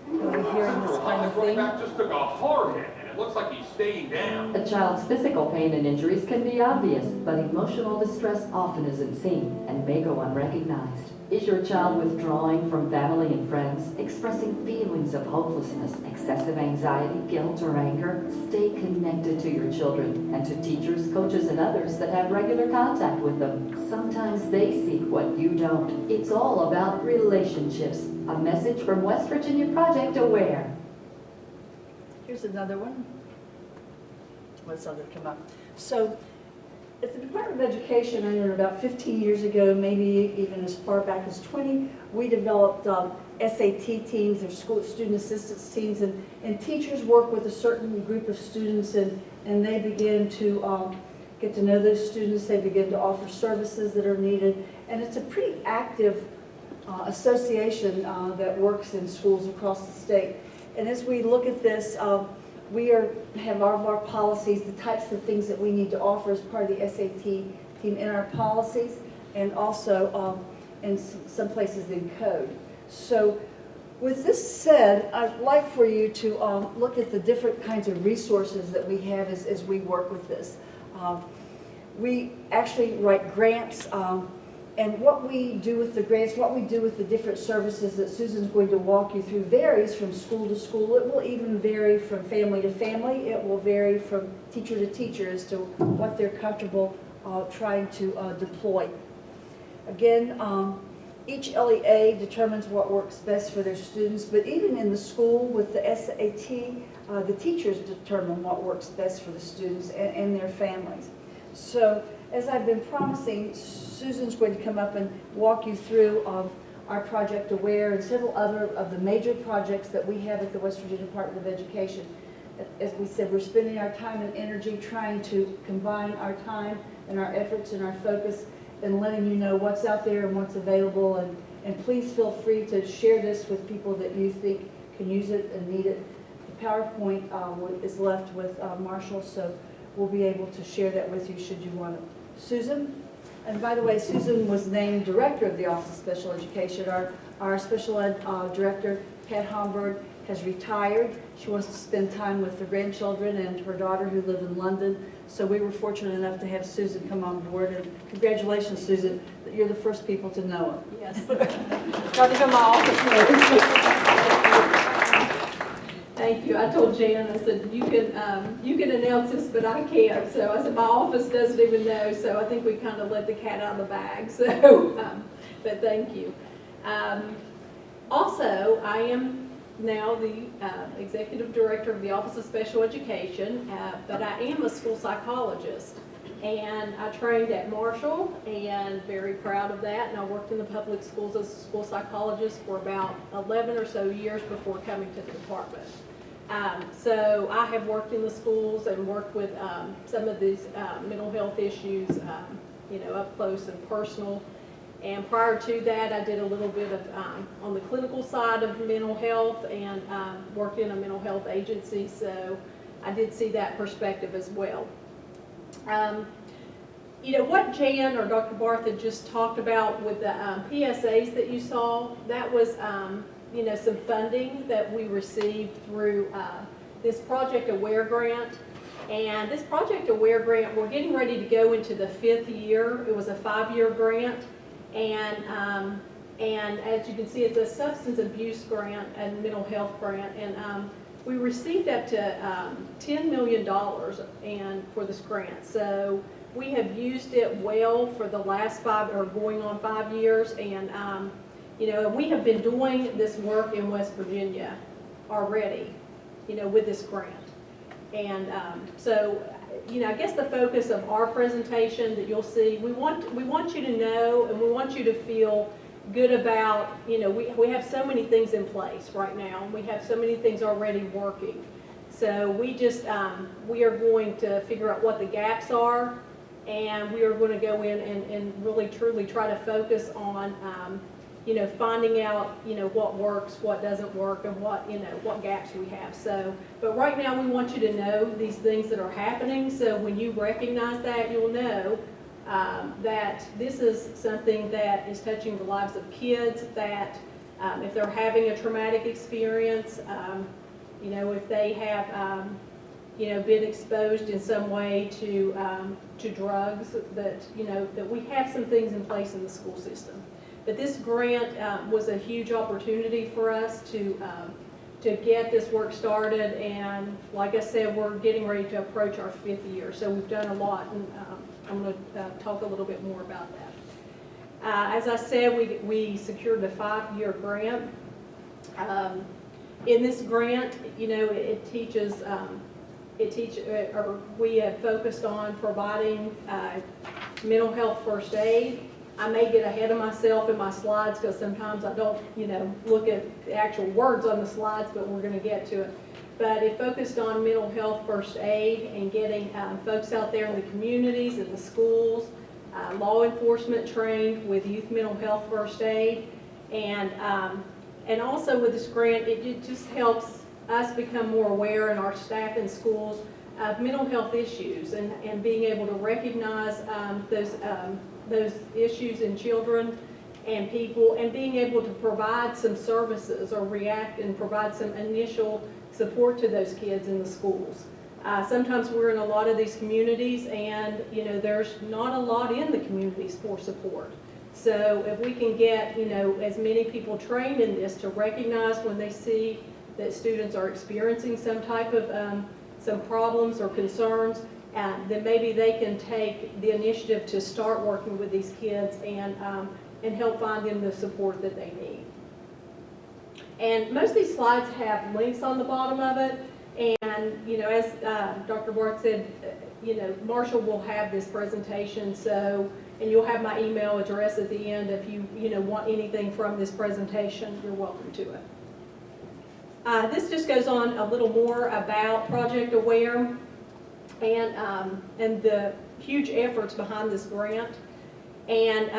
You'll be hearing this kind of thing. Quarterback just took a hard hit, and it looks like he's stay down. A child's physical pain and injuries can be obvious, but emotional distress often isn't seen and may go unrecognized. Is your child withdrawing from family and friends, expressing feelings of hopelessness, excessive anxiety, guilt, or anger? Stay connected to your children and to teachers, coaches, and others that have regular contact with them. Sometimes they seek what you don't. It's all about relationships. A message from West Virginia Project Aware. Here's another one. What's other come up? So, at the Department of Education, I know about 15 years ago, maybe even as far back as 20, we developed SAT teams, or school student assistance teams, and teachers work with a certain group of students, and they begin to get to know those students. They begin to offer services that are needed, and it's a pretty active association that works in schools across the state. And as we look at this, we have all of our policies, the types of things that we need to offer as part of the SAT team in our policies, and also in some places in code. So with this said, I'd like for you to look at the different kinds of resources that we have as we work with this. We actually write grants, and what we do with the grants, what we do with the different services that Susan's going to walk you through varies from school to school. It will even vary from family to family. It will vary from teacher to teacher as to what they're comfortable trying to deploy. Again, each LEA determines what works best for their students, but even in the school with the SAT, the teachers determine what works best for the students and their families. So, as I've been promising, Susan's going to come up and walk you through our Project Aware and several other of the major projects that we have at the West Virginia Department of Education. As we said, we're spending our time and energy trying to combine our time and our efforts and our focus and letting you know what's out there and what's available. And please feel free to share this with people that you think can use it and need it. The PowerPoint is left with Marshall, so we'll be able to share that with you should you want it. Susan? And by the way, Susan was named Director of the Office of Special Education. Our Special Ed Director, Pat Homburg, has retired. She wants to spend time with her grandchildren and her daughter who live in London. So we were fortunate enough to have Susan come on board. And congratulations, Susan, that you're the first people to know her. Yes. Got to come off. Thank you. I told Jan, I said, you can announce this, but I can't. So I said, my office doesn't even know. So I think we kind of let the cat out of the bag. So, but thank you. Also, I am now the Executive Director of the Office of Special Education, but I am a school psychologist. And I trained at Marshall, and very proud of that. And I worked in the public schools as a school psychologist for about 11 or so years before coming to the department. So I have worked in the schools and worked with some of these mental health issues, up close and personal. And prior to that, I did a little bit of on the clinical side of mental health and worked in a mental health agency. So I did see that perspective as well. What Jan or Dr. Barth had just talked about with the PSAs that you saw, that was, some funding that we received through this Project Aware grant. And this Project Aware grant, we're getting ready to go into the 5th year. It was a 5-year grant. And as you can see, it's a substance abuse grant and mental health grant. And we received up to $10 million for this grant. So we have used it well for the last 5 years. And, we have been doing this work in West Virginia already, with this grant. And so, I guess the focus of our presentation that you'll see, we want you to know and we want you to feel good about, we have so many things in place right now, and we have so many things already working. So we just, we are going to figure out what the gaps are, and we are going to go in and really truly try to focus on, finding out, what works, what doesn't work, and what gaps we have. So, but right now we want you to know these things that are happening, so when you recognize that, you'll know that this is something that is touching the lives of kids, that if they're having a traumatic experience, if they have, been exposed in some way to drugs, that, that we have some things in place in the school system. But this grant was a huge opportunity for us to get this work started, and like I said, we're getting ready to approach our 5th year, so we've done a lot, and I'm going to talk a little bit more about that. As I said, we secured a 5-year grant. In this grant, we have focused on providing mental health first aid. I may get ahead of myself in my slides because sometimes I don't, look at the actual words on the slides, but we're going to get to it. But it focused on mental health first aid and getting folks out there in the communities, in the schools, law enforcement trained with youth mental health first aid. And also with this grant, it just helps us become more aware, and our staff in schools, of mental health issues, and being able to recognize those issues in children and people, and being able to provide some services or react and provide some initial support to those kids in the schools. Sometimes we're in a lot of these communities, and there's not a lot in the communities for support. So if we can get as many people trained in this to recognize when they see that students are experiencing some type of some problems or concerns, then maybe they can take the initiative to start working with these kids and help find them the support that they need. And most of these slides have links on the bottom of it. And as Dr. Barth said, Marshall will have this presentation. So, and you'll have my email address at the end if you want anything from this presentation. You're welcome to it. This just goes on a little more about Project Aware and the huge efforts behind this grant. And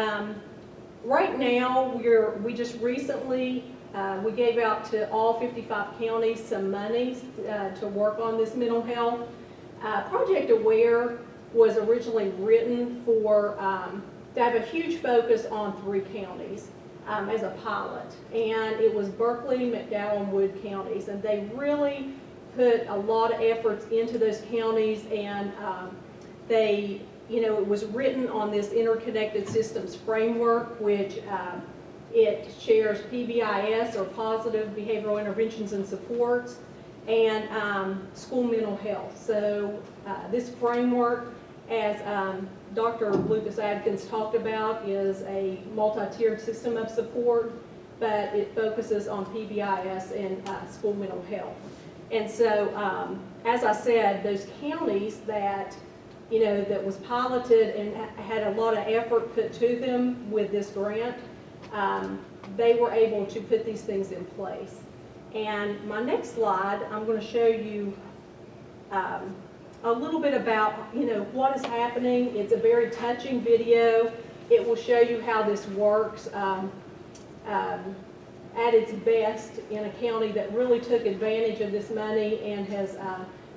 right now, we just recently, we gave out to all 55 counties some monies to work on this mental health. Project Aware was originally written for, to have a huge focus on 3 counties as a pilot. And it was Berkeley, McDowell, and Wood counties. And they really put a lot of efforts into those counties, and it was written on this interconnected systems framework, which it shares PBIS, or positive behavioral interventions and supports, and school mental health. So this framework, as Dr. Lucas Adkins talked about, is a multi-tiered system of support, but it focuses on PBIS and school mental health. And so, as I said, those counties that, that was piloted and had a lot of effort put to them with this grant, they were able to put these things in place. And my next slide, I'm going to show you a little bit about, what is happening. It's a very touching video. It will show you how this works at its best in a county that really took advantage of this money and has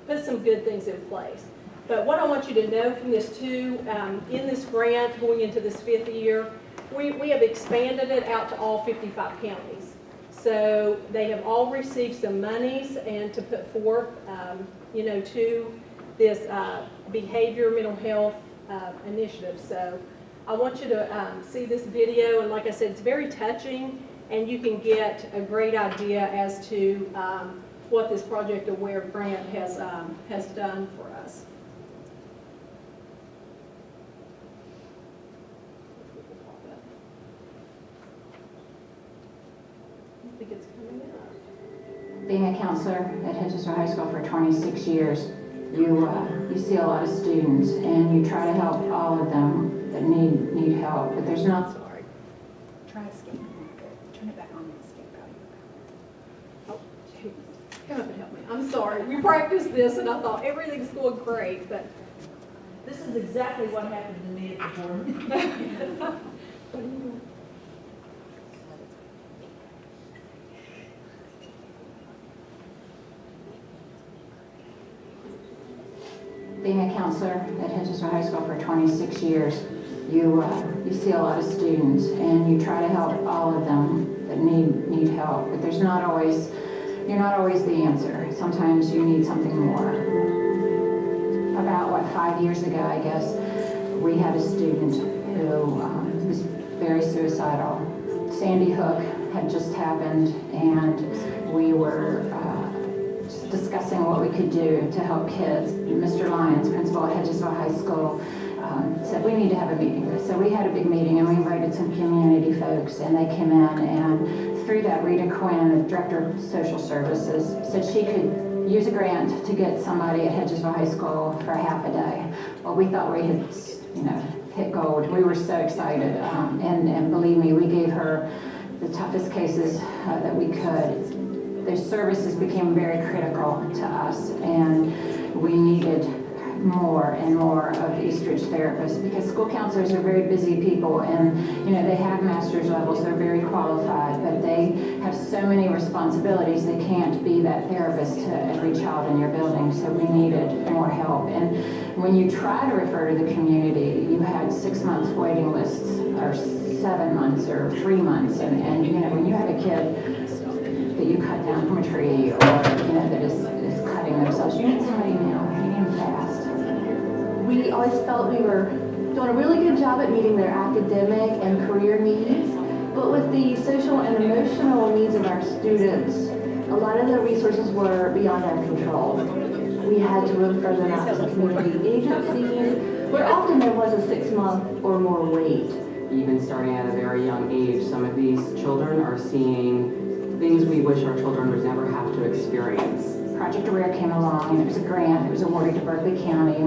put some good things in place. But what I want you to know from this too, in this grant going into this 5th year, we have expanded it out to all 55 counties. So they have all received some monies and to put forth, to this behavior mental health initiative. So I want you to see this video, and like I said, it's very touching, and you can get a great idea as to what this Project Aware grant has done for us. I think it's coming up. Being a counselor at Hedgesville High School for 26 years, you see a lot of students, and you try to help all of them that need help, but there's not. Sorry. Try escape. Turn it back on and escape out. Oh, shoot. Come up and help me. I'm sorry. We practiced this, and I thought everything's going great, but This is exactly what happened to me at the board. Being a counselor at Hedgesville High School for 26 years, you see a lot of students, and you try to help all of them that need help, but you're not always the answer. Sometimes you need something more. about, 5 years ago, I guess, we had a student who was very suicidal. Sandy Hook had just happened, and we were just discussing what we could do to help kids. Mr. Lyons, principal at Hedgesville High School, said we need to have a meeting. So we had a big meeting, and we invited some community folks, and they came in, and through that, Rita Quinn, the director of social services, said she could use a grant to get somebody at Hedgesville High School for half a day. Well, we thought we had, hit gold. We were so excited, and believe me, we gave her the toughest cases that we could. Their services became very critical to us, and we needed more and more of Eastridge therapists, because school counselors are very busy people, and they have master's levels, they're very qualified, but they have so many responsibilities, they can't be that therapist to every child in your building, so we needed more help. And when you try to refer to the community, you had 6 months waiting lists, or 7 months, or 3 months, and when you have a kid that you cut down from a tree, or that is cutting themselves, you need somebody now, you need them fast. We always felt we were doing a really good job at meeting their academic and career needs, but with the social and emotional needs of our students, a lot of the resources were beyond our control. We had to refer them out to community agencies, where often there was a 6-month or more wait. Even starting at a very young age, some of these children are seeing things we wish our children would never have to experience. Project Aware came along, and it was a grant. It was awarded to Berkeley County.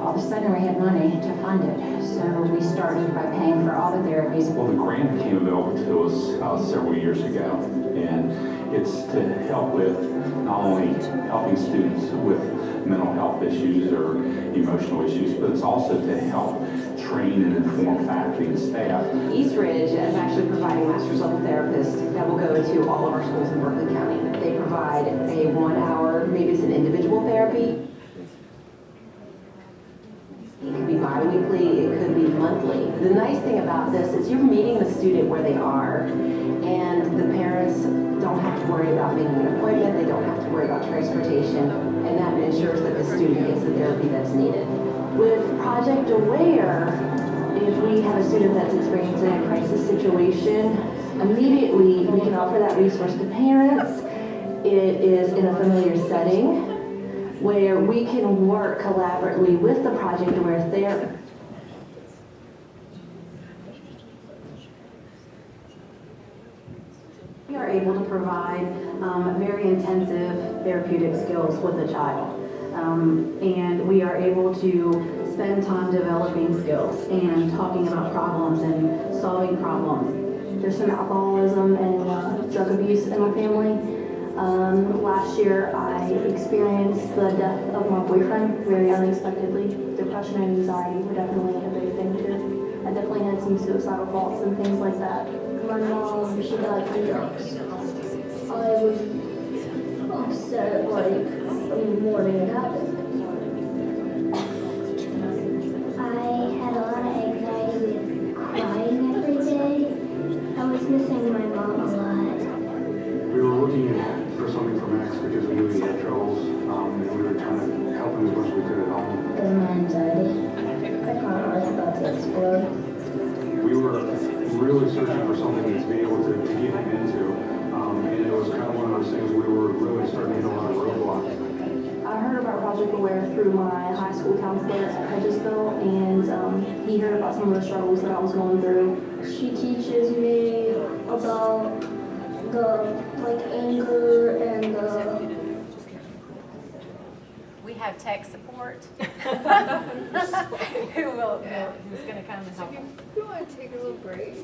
All of a sudden, we had money to fund it. So we started by paying for all the therapies. Well, the grant became available to us several years ago, and it's to help with not only helping students with mental health issues or emotional issues, but it's also to help train and inform faculty and staff. Eastridge is actually providing master's level therapists that will go to all of our schools in Berkeley County. They provide a 1 hour, maybe it's an individual therapy. It could be bi-weekly, it could be monthly. The nice thing about this is you're meeting the student where they are, and the parents don't have to worry about making an appointment, they don't have to worry about transportation, and that ensures that the student gets the therapy that's needed. With Project Aware, if we have a student that's experiencing a crisis situation, immediately we can offer that resource to parents. It is in a familiar setting where we can work collaboratively with the Project Aware therapist. We are able to provide very intensive therapeutic skills with a child. And we are able to spend time developing skills and talking about problems and solving problems. There's some alcoholism and drug abuse in my family. Last year I experienced the death of my boyfriend very unexpectedly. Depression and anxiety were definitely a big thing too. I definitely had some suicidal thoughts and things like that. My mom, she died from drugs. I was upset like in the morning it happened. I had a lot of anxiety with crying every day. I was missing my mom a lot. We were looking for something for Max because we knew he had troubles, and we were trying to help him as much as we could at home. And my anxiety. I thought I was about to explode. We were really searching for something to be able to get him into, and it was kind of one of those things we were really starting to hit a lot of roadblocks. I heard about Project Aware through my high school counselor at Hedgesville, and he heard about some of the struggles that I was going through. She teaches me about the anger and the. We have tech support. Who's going to come and help us? You want to take a little break?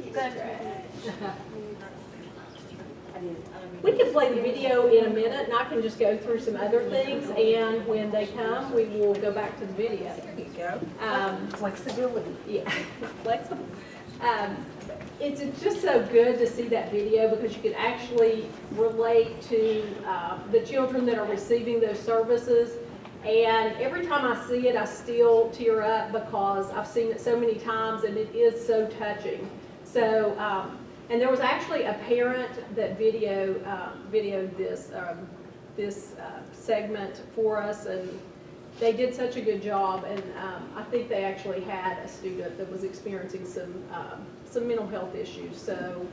We can play the video in a minute, and I can just go through some other things, and when they come, we will go back to the video. There you go. Flexibility. Yeah, flexible. It's just so good to see that video because you can actually relate to the children that are receiving those services. And every time I see it, I still tear up because I've seen it so many times and it is so touching. So, and there was actually a parent that videoed this segment for us, and they did such a good job, and I think they actually had a student that was experiencing some mental health issues. So,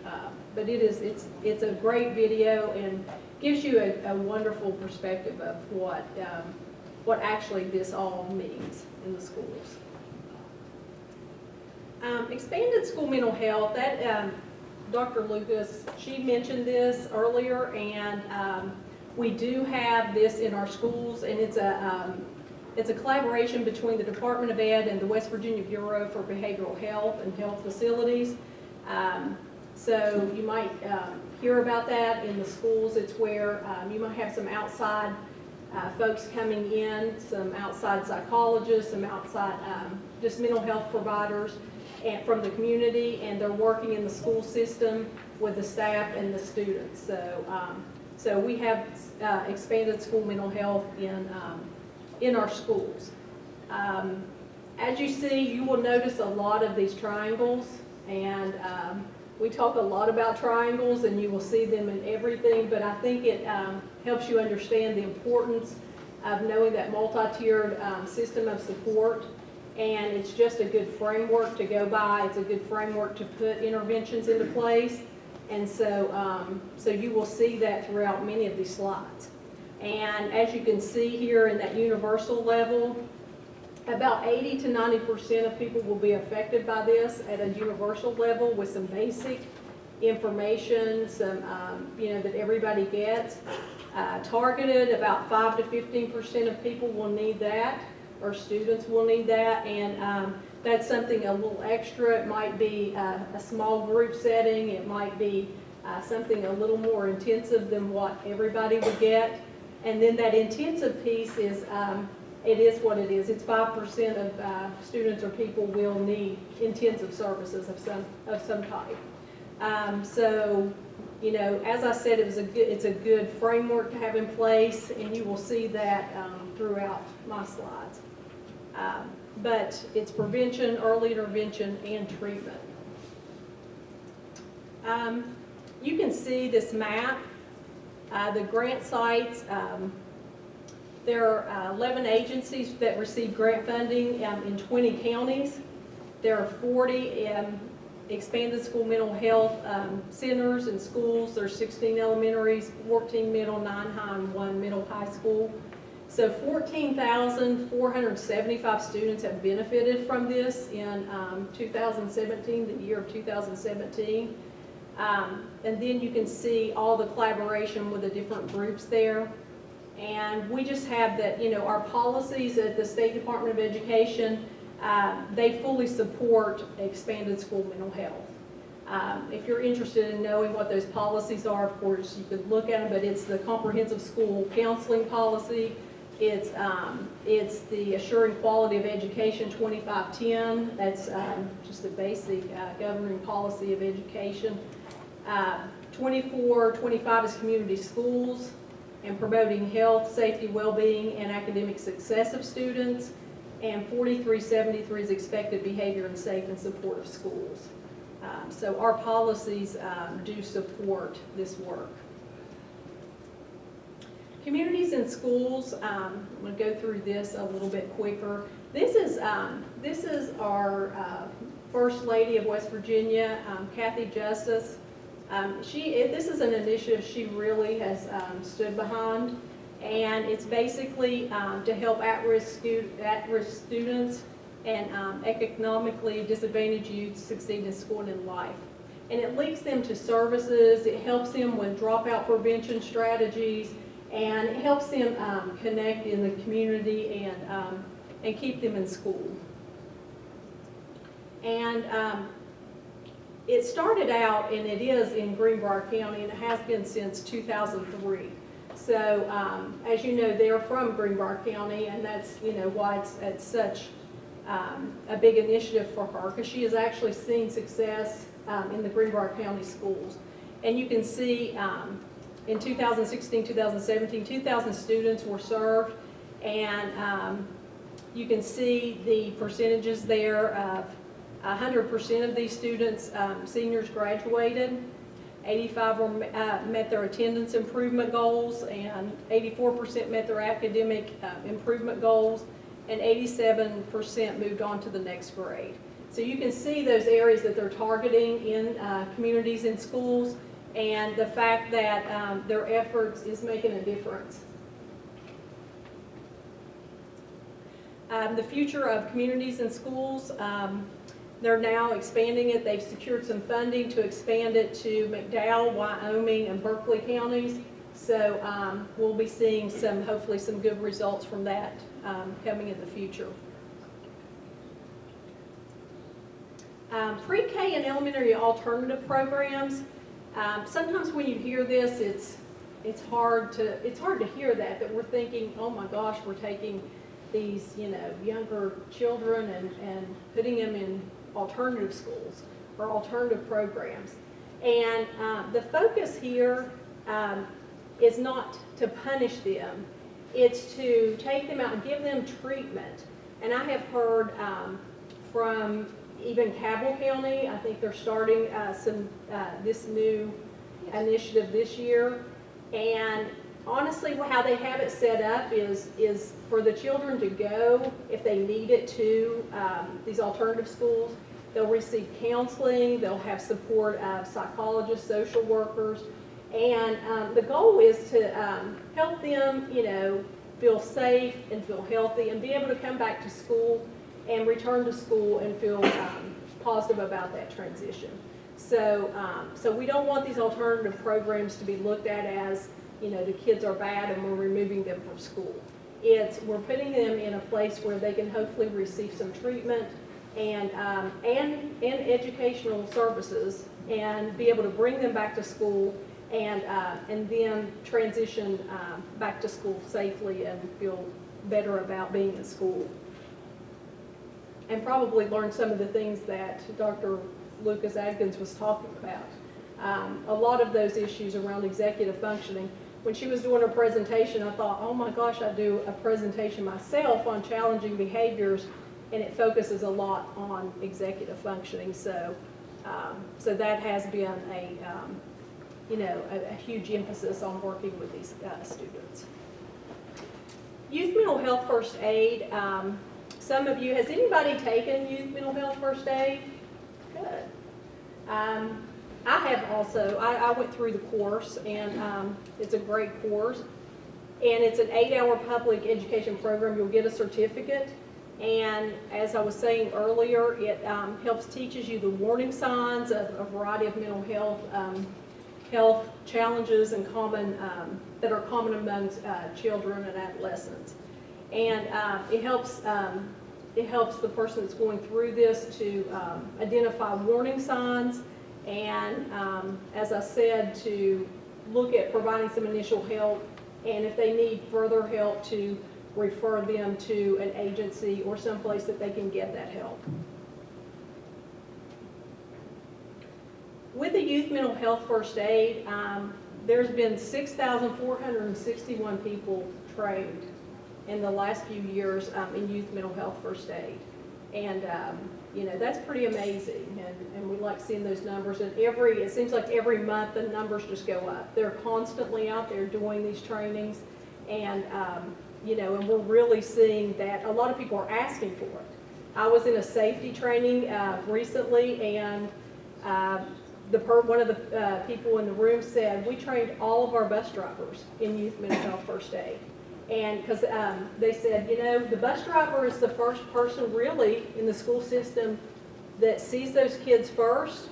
but it's a great video and gives you a wonderful perspective of what actually this all means in the schools. Expanded school mental health, that Dr. Lucas, she mentioned this earlier, and we do have this in our schools, and it's a collaboration between the Department of Ed and the West Virginia Bureau for Behavioral Health and Health Facilities. So you might hear about that in the schools. It's where you might have some outside folks coming in, some outside psychologists, some outside just mental health providers and from the community, and they're working in the school system with the staff and the students. So we have expanded school mental health in our schools. As you see, you will notice a lot of these triangles, and we talk a lot about triangles, and you will see them in everything, but I think it helps you understand the importance of knowing that multi-tiered system of support, and it's just a good framework to go by. It's a good framework to put interventions into place, and so you will see that throughout many of these slides. And as you can see here in that universal level, about 80 to 90% of people will be affected by this at a universal level with some basic information, some that everybody gets. Targeted, about 5 to 15% of people will need that, or students will need that, and that's something a little extra. It might be a small group setting. It might be something a little more intensive than what everybody would get. And then that intensive piece is, it is what it is. It's 5% of students or people will need intensive services of some type. So, as I said, it's a good framework to have in place, and you will see that throughout my slides. But it's prevention, early intervention, and treatment. You can see this map. The grant sites, there are 11 agencies that receive grant funding in 20 counties. There are 40 expanded school mental health centers and schools. There's 16 elementaries, 14 middle, 9 high, and 1 middle high school. So 14,475 students have benefited from this in 2017, the year of 2017. And then you can see all the collaboration with the different groups there. And we just have that, our policies at the State Department of Education, they fully support expanded school mental health. If you're interested in knowing what those policies are, of course, you could look at them, but it's the Comprehensive School Counseling Policy. It's the Assuring Quality of Education 2510. That's just the basic governing policy of education. 2425 is community schools and promoting health, safety, well-being, and academic success of students. And 4373 is expected behavior and safe and supportive schools. So our policies do support this work. Communities and schools, I'm going to go through this a little bit quicker. This is our First Lady of West Virginia, Kathy Justice. This is an initiative she really has stood behind, and it's basically to help at-risk students and economically disadvantaged youth succeed in school and in life. And it links them to services, it helps them with dropout prevention strategies, and it helps them connect in the community and keep them in school. And it started out, and it is in Greenbrier County, and it has been since 2003. So, as you know, they're from Greenbrier County, and that's why it's such a big initiative for her, because she has actually seen success in the Greenbrier County schools. And you can see in 2016, 2017, 2,000 students were served, and you can see the percentages there of 100% of these students, seniors graduated, 85 met their attendance improvement goals, and 84% met their academic improvement goals. and 87% moved on to the next grade. So you can see those areas that they're targeting in communities and schools, and the fact that their efforts is making a difference. The future of communities and schools, they're now expanding it. They've secured some funding to expand it to McDowell, Wyoming, and Berkeley counties. So we'll be seeing hopefully some good results from that coming in the future. Pre-K and elementary alternative programs. Sometimes when you hear this, it's hard to hear that we're thinking, oh my gosh, we're taking these younger children and putting them in alternative schools or alternative programs. And the focus here is not to punish them, it's to take them out and give them treatment. And I have heard from even Cabell County, I think they're starting this new initiative this year. And honestly, how they have it set up is for the children to go, if they need it, to these alternative schools. They'll receive counseling, they'll have support of psychologists, social workers, and the goal is to help them, feel safe and feel healthy and be able to come back to school and return to school and feel positive about that transition. So we don't want these alternative programs to be looked at as, the kids are bad and we're removing them from school. We're putting them in a place where they can hopefully receive some treatment and educational services and be able to bring them back to school and then transition back to school safely and feel better about being in school. And probably learn some of the things that Dr. Lucas Adkins was talking about. A lot of those issues around executive functioning. When she was doing her presentation, I thought, oh my gosh, I'd do a presentation myself on challenging behaviors, and it focuses a lot on executive functioning. So that has been a huge emphasis on working with these students. Youth mental health first aid. Some of you, has anybody taken youth mental health first aid? Good. I have also. I went through the course, and it's a great course. And it's an 8-hour public education program. You'll get a certificate. And as I was saying earlier, it teaches you the warning signs of a variety of mental health challenges and that are common amongst children and adolescents. And it helps the person that's going through this to identify warning signs and, as I said, to look at providing some initial help, and if they need further help, to refer them to an agency or someplace that they can get that help. With the youth mental health first aid, there's been 6,461 people trained in the last few years in youth mental health first aid. And that's pretty amazing, and we like seeing those numbers. And it seems like every month the numbers just go up. They're constantly out there doing these trainings, and and we're really seeing that a lot of people are asking for it. I was in a safety training recently, and one of the people in the room said, we trained all of our bus drivers in youth mental health first aid. And because they said, the bus driver is the first person really in the school system that sees those kids first,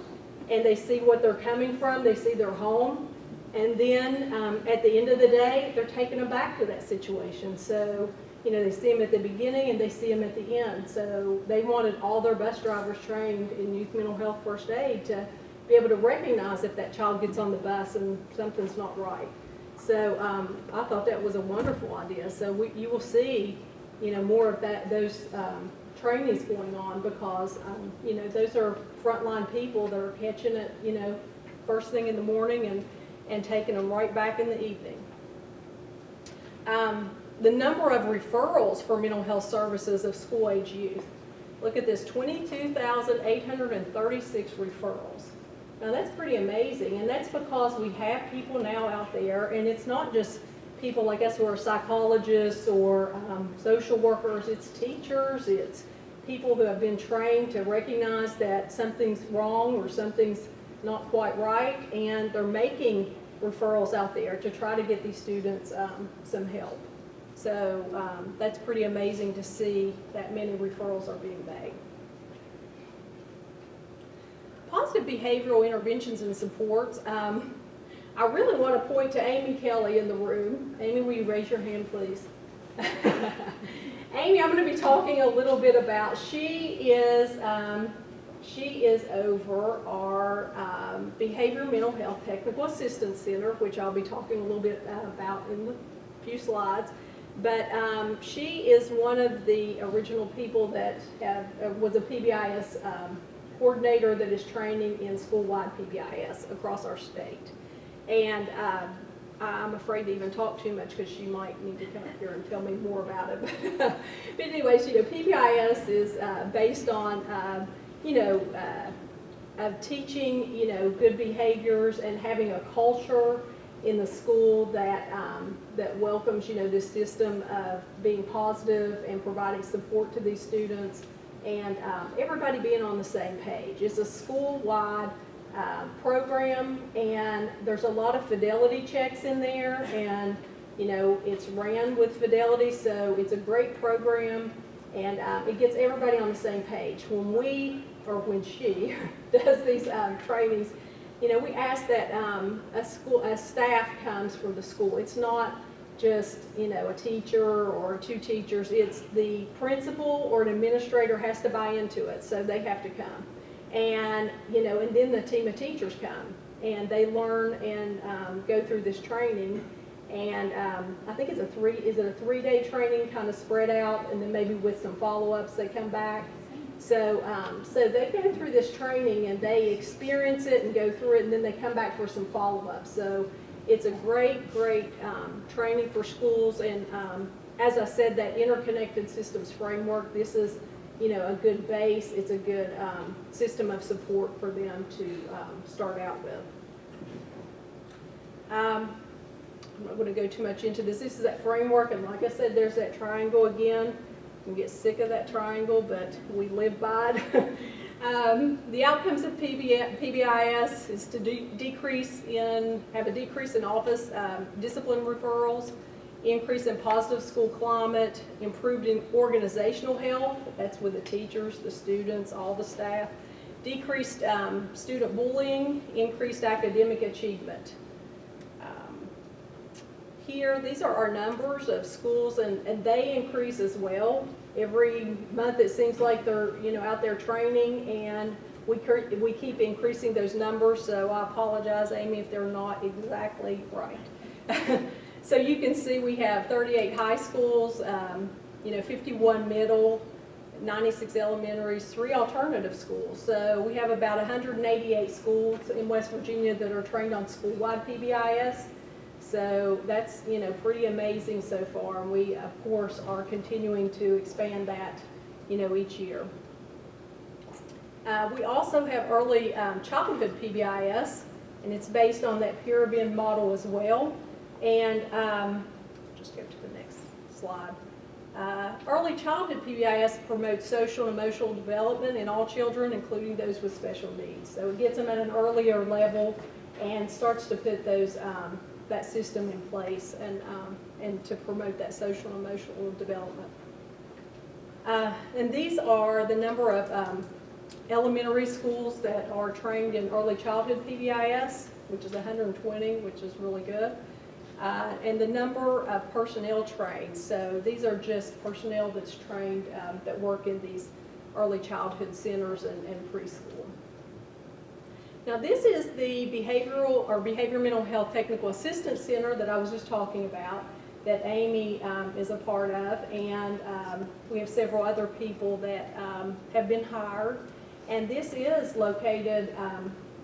and they see what they're coming from, they see their home, and then at the end of the day, they're taking them back to that situation. So, they see them at the beginning and they see them at the end. So they wanted all their bus drivers trained in youth mental health first aid to be able to recognize if that child gets on the bus and something's not right. So I thought that was a wonderful idea. So you will see, more of those trainings going on, because those are frontline people that are catching it, first thing in the morning and taking them right back in the evening. The number of referrals for mental health services of school-age youth. Look at this, 22,836 referrals. Now that's pretty amazing, and that's because we have people now out there, and it's not just people, I guess, who are psychologists or social workers. It's teachers, it's people who have been trained to recognize that something's wrong or something's not quite right, and they're making referrals out there to try to get these students some help. So that's pretty amazing to see that many referrals are being made. Positive behavioral interventions and supports. I really want to point to Amy Kelly in the room. Amy, will you raise your hand, please? Amy, I'm going to be talking a little bit about, she is over our Behavior Mental Health Technical Assistance Center, which I'll be talking a little bit about in a few slides. But she is one of the original people that was a PBIS coordinator that is training in school-wide PBIS across our state. And I'm afraid to even talk too much because she might need to come up here and tell me more about it. But anyways, PBIS is based on, of teaching, good behaviors and having a culture in the school that that welcomes, this system of being positive and providing support to these students, and everybody being on the same page. It's a school-wide program, and there's a lot of fidelity checks in there, and it's ran with fidelity, so it's a great program, and it gets everybody on the same page. When she does these trainings, we ask that a staff comes from the school. It's not just a teacher or two teachers. It's the principal or an administrator has to buy into it, so they have to come. And and then the team of teachers come and they learn and go through this training. And I think it's a 3-day training, kind of spread out, and then maybe with some follow-ups they come back. So they go through this training and they experience it and go through it, and then they come back for some follow-ups. So it's a great training for schools. And as I said, that interconnected systems framework, this is a good base. It's a good system of support for them to start out with. I'm not going to go too much into this. This is that framework, and like I said, there's that triangle again. We get sick of that triangle, but we live by it. The outcomes of PBIS is to have a decrease in office discipline referrals, increase in positive school climate, improved in organizational health, that's with the teachers, the students, all the staff, decreased student bullying, increased academic achievement. Here, these are our numbers of schools, and they increase as well. Every month it seems like they're out there training, and we keep increasing those numbers, so I apologize, Amy, if they're not exactly right. So you can see we have 38 high schools, 51 middle, 96 elementaries, 3 alternative schools. So we have about 188 schools in West Virginia that are trained on school-wide PBIS. So that's, pretty amazing so far. And we, of course, are continuing to expand that, each year. We also have early childhood PBIS, and it's based on that pyramid model as well. And just go to the next slide. Early childhood PBIS promotes social and emotional development in all children, including those with special needs. So it gets them at an earlier level and starts to put those that system in place and to promote that social and emotional development. And these are the number of elementary schools that are trained in early childhood PBIS, which is 120, which is really good. And the number of personnel trained. So these are just personnel that's trained that work in these early childhood centers and preschool. Now this is the Behavior Mental Health Technical Assistance Center that I was just talking about, that Amy is a part of, and we have several other people that have been hired. And this is located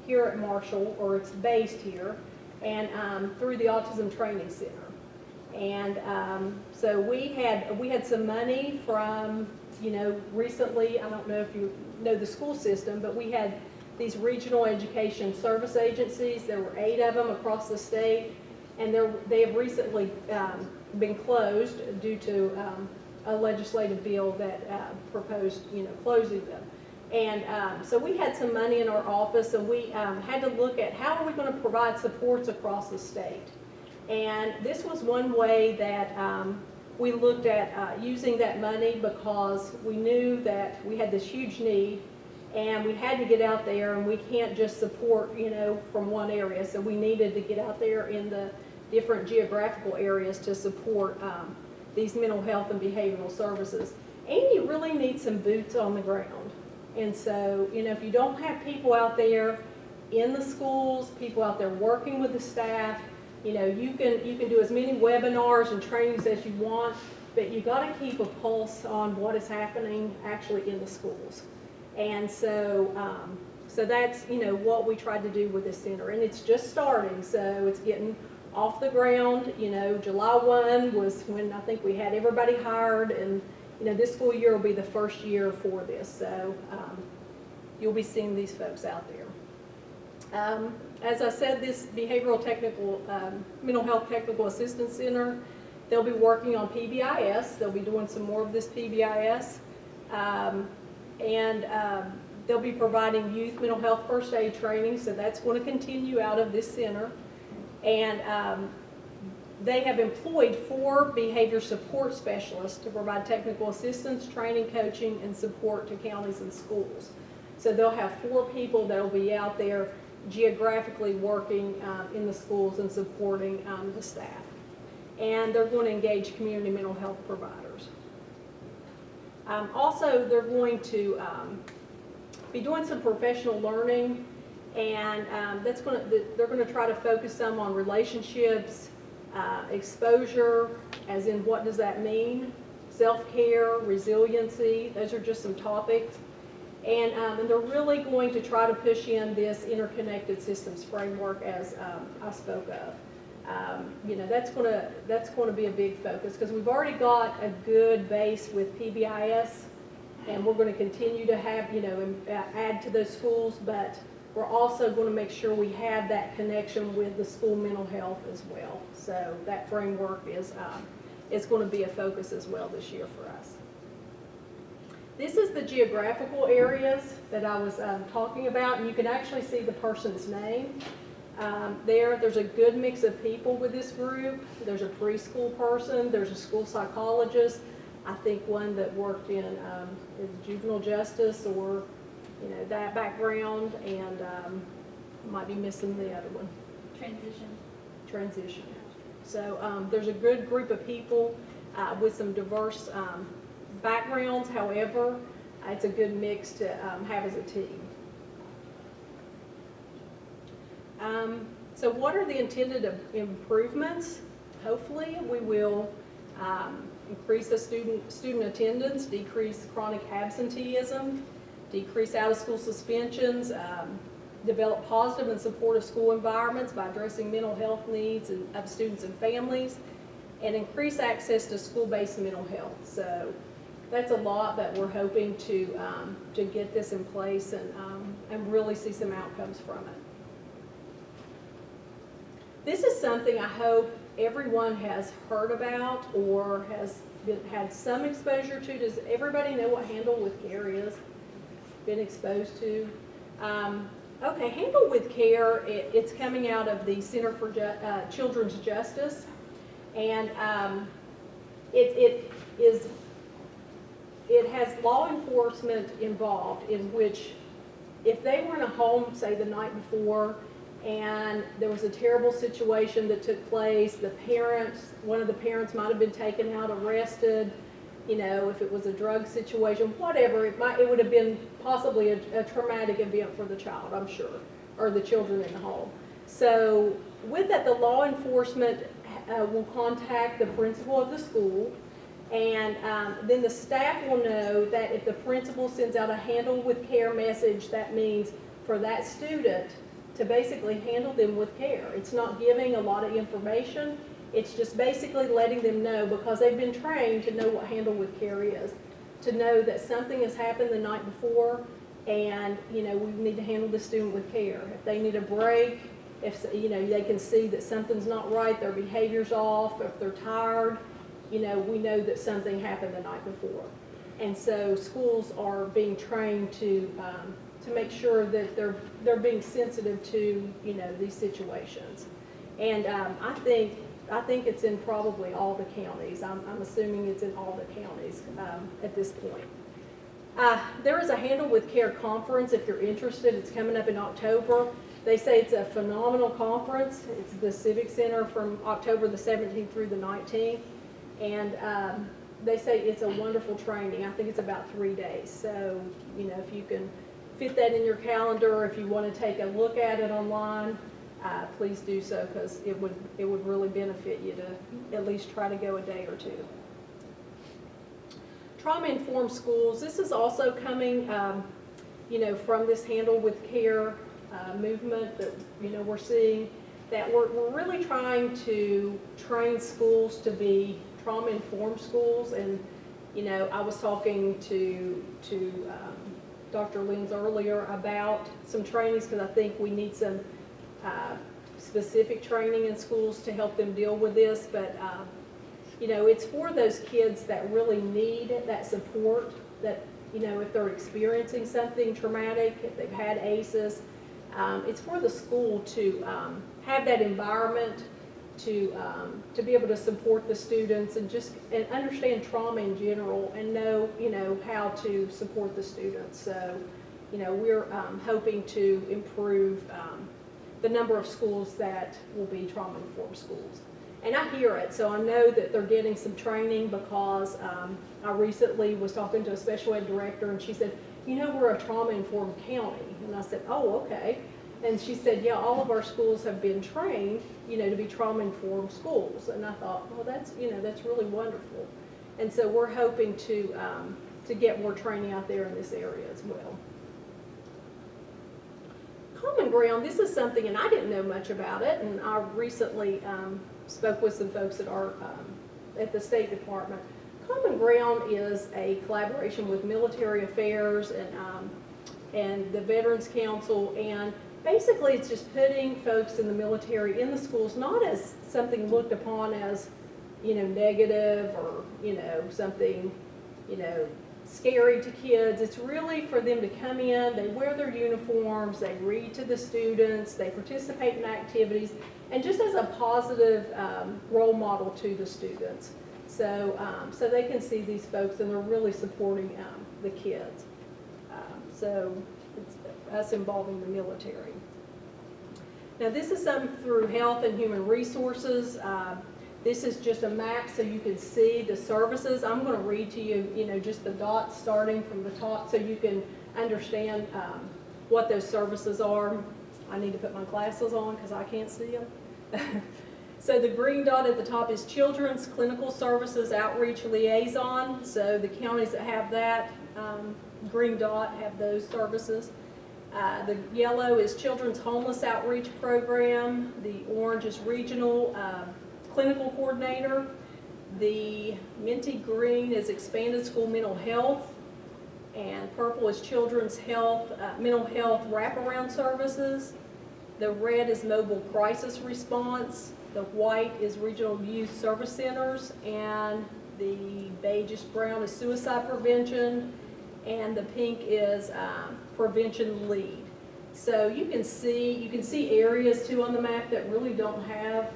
here at Marshall, or it's based here, and through the Autism Training Center. And so we had some money from, recently, I don't know if you know the school system, but we had these regional education service agencies. There were 8 of them across the state, and they have recently been closed due to a legislative bill that proposed, closing them. And so we had some money in our office, and we had to look at how are we going to provide supports across the state. And this was one way that we looked at using that money, because we knew that we had this huge need, and we had to get out there, and we can't just support, from one area. So we needed to get out there in the different geographical areas to support these mental health and behavioral services. And you really need some boots on the ground. And so, if you don't have people out there in the schools, people out there working with the staff, you can do as many webinars and trainings as you want, but you got to keep a pulse on what is happening actually in the schools. And so, so that's what we tried to do with this center, and it's just starting, so it's getting off the ground. July 1 was when I think we had everybody hired, and this school year will be the first year for this, so you'll be seeing these folks out there. As I said, this behavioral technical, mental health technical assistance center, they'll be working on PBIS. They'll be doing some more of this PBIS. And they'll be providing youth mental health first aid training, so that's going to continue out of this center. And they have employed 4 behavior support specialists to provide technical assistance, training, coaching, and support to counties and schools. So they'll have 4 people that will be out there geographically working in the schools and supporting the staff. And they're going to engage community mental health providers. Also, they're going to be doing some professional learning, and they're going to try to focus some on relationships, exposure, as in what does that mean, self-care, resiliency. Those are just some topics. And they're really going to try to push in this interconnected systems framework, as I spoke of. That's going to be a big focus, because we've already got a good base with PBIS, and we're going to continue to have, add to those schools, but we're also going to make sure we have that connection with the school mental health as well. So that framework is going to be a focus as well this year for us. This is the geographical areas that I was talking about, and you can actually see the person's name. There's a good mix of people with this group. There's a preschool person, there's a school psychologist, I think one that worked in juvenile justice or that background, and might be missing the other one. Transition. So there's a good group of people with some diverse backgrounds. However, it's a good mix to have as a team. So what are the intended improvements? Hopefully we will increase the student attendance, decrease chronic absenteeism, decrease out-of-school suspensions, develop positive and supportive school environments by addressing mental health needs of students and families, and increase access to school-based mental health. So that's a lot that we're hoping to get this in place and really see some outcomes from it. This is something I hope everyone has heard about or has had some exposure to. Does everybody know what Handle with Care is? Been exposed to? Okay, Handle with Care, it's coming out of the Center for Children's Justice, and it has law enforcement involved, in which if they were in a home, say the night before, and there was a terrible situation that took place, one of the parents might have been taken out, arrested, if it was a drug situation, whatever, it would have been possibly a traumatic event for the child, I'm sure, or the children in the home. So with that, the law enforcement will contact the principal of the school, and then the staff will know that if the principal sends out a Handle with Care message, that means for that student to basically handle them with care. It's not giving a lot of information. It's just basically letting them know, because they've been trained to know what Handle with Care is, to know that something has happened the night before, and we need to handle the student with care. If they need a break, if, you know, they can see that something's not right, their behavior's off, if they're tired, you know, we know that something happened the night before. And so schools are being trained to make sure that they're being sensitive to, you know, these situations. And I think it's in probably all the counties. I'm assuming it's in all the counties at this point. There is a Handle with Care conference if you're interested. It's coming up in October. They say it's a phenomenal conference. It's the Civic Center from October the 17th through the 19th. And they say it's a wonderful training. I think it's about 3 days. So, you know, if you can fit that in your calendar, if you want to take a look at it online, please do so, because it would really benefit you to at least try to go a day or two. Trauma-informed schools. This is also coming, you know, from this Handle with Care movement that, you know, we're seeing that we're really trying to train schools to be trauma-informed schools. And, you know, I was talking to Dr. Lenz earlier about some trainings, because I think we need some specific training in schools to help them deal with this. But, you know, it's for those kids that really need that support, that, you know, if they're experiencing something traumatic, if they've had ACEs, it's for the school to have that environment to be able to support the students and understand trauma in general and know, you know, how to support the students. So, you know, we're hoping to improve the number of schools that will be trauma-informed schools. And I hear it, so I know that they're getting some training, because I recently was talking to a special ed director, and she said, you know, we're a trauma-informed county. And I said, oh, okay. And she said, yeah, all of our schools have been trained, you know, to be trauma-informed schools. And I thought, well, that's, you know, that's really wonderful. And so we're hoping to get more training out there in this area as well. Common Ground, this is something, and I didn't know much about it, and I recently spoke with some folks that are at the State Department. Common Ground is a collaboration with Military Affairs and the Veterans Council, and basically it's just putting folks in the military in the schools, not as something looked upon as, you know, negative or, you know, something, you know, scary to kids. It's really for them to come in, they wear their uniforms, they read to the students, they participate in activities, and just as a positive role model to the students. So, so they can see these folks and they're really supporting the kids. So it's us involving the military. Now this is something through Health and Human Resources. This is just a map so you can see the services. I'm going to read to you, you know, just the dots starting from the top so you can understand what those services are. I need to put my glasses on because I can't see them. So the green dot at the top is Children's Clinical Services Outreach Liaison. So the counties that have that green dot have those services. The yellow is Children's Homeless Outreach Program. The orange is Regional Clinical Coordinator. The minty green is Expanded School Mental Health. And purple is Children's Health, Mental Health Wraparound Services. The red is Mobile Crisis Response. The white is Regional Youth Service Centers. And the beigeish brown is Suicide Prevention. And the pink is Prevention Lead. So you can see areas too on the map that really don't have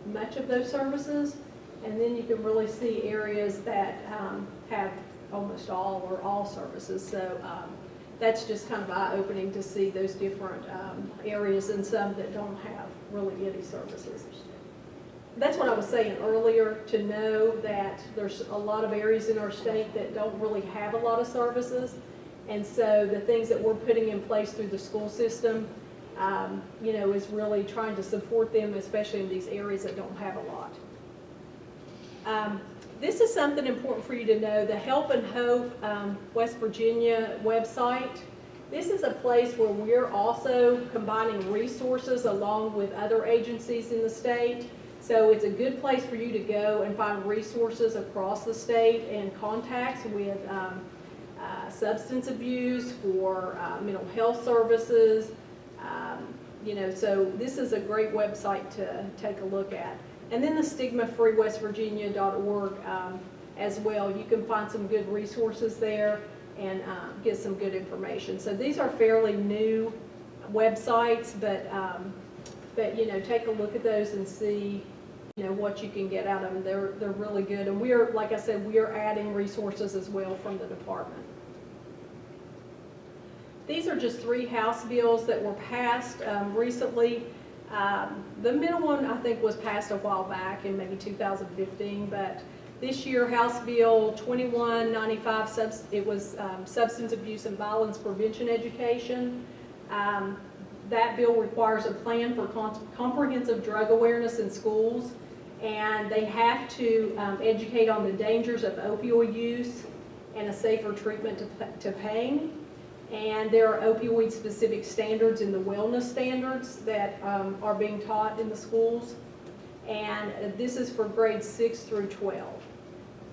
much of those services, and then you can really see areas that have almost all or all services. So that's just kind of eye-opening to see those different areas and some that don't have really any services. That's what I was saying earlier, to know that there's a lot of areas in our state that don't really have a lot of services, and so the things that we're putting in place through the school system, you know, is really trying to support them, especially in these areas that don't have a lot. This is something important for you to know. The Help and Hope West Virginia website. This is a place where we're also combining resources along with other agencies in the state. So it's a good place for you to go and find resources across the state and contacts with substance abuse, for mental health services, So this is a great website to take a look at. And then the stigmafreewestvirginia.org as well. You can find some good resources there and get some good information. So these are fairly new websites, but take a look at those and see what you can get out of them. They're really good, and like I said, we are adding resources as well from the department. These are just 3 House bills that were passed recently. The middle one I think was passed a while back in maybe 2015, but this year House Bill 2195, it was substance abuse and violence prevention education. That bill requires a plan for comprehensive drug awareness in schools, and they have to educate on the dangers of opioid use and a safer treatment to pain. And there are opioid-specific standards in the wellness standards that are being taught in the schools. And this is for grades 6 through 12.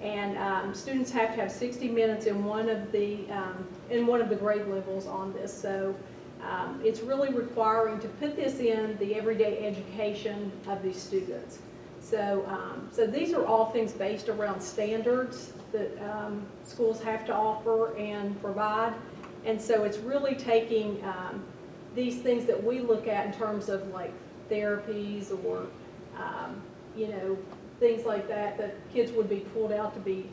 And students have to have 60 minutes in one of the grade levels on this. So it's really requiring to put this in the everyday education of these students. So these are all things based around standards that schools have to offer and provide. And so it's really taking these things that we look at in terms of like therapies or, things like that kids would be pulled out to be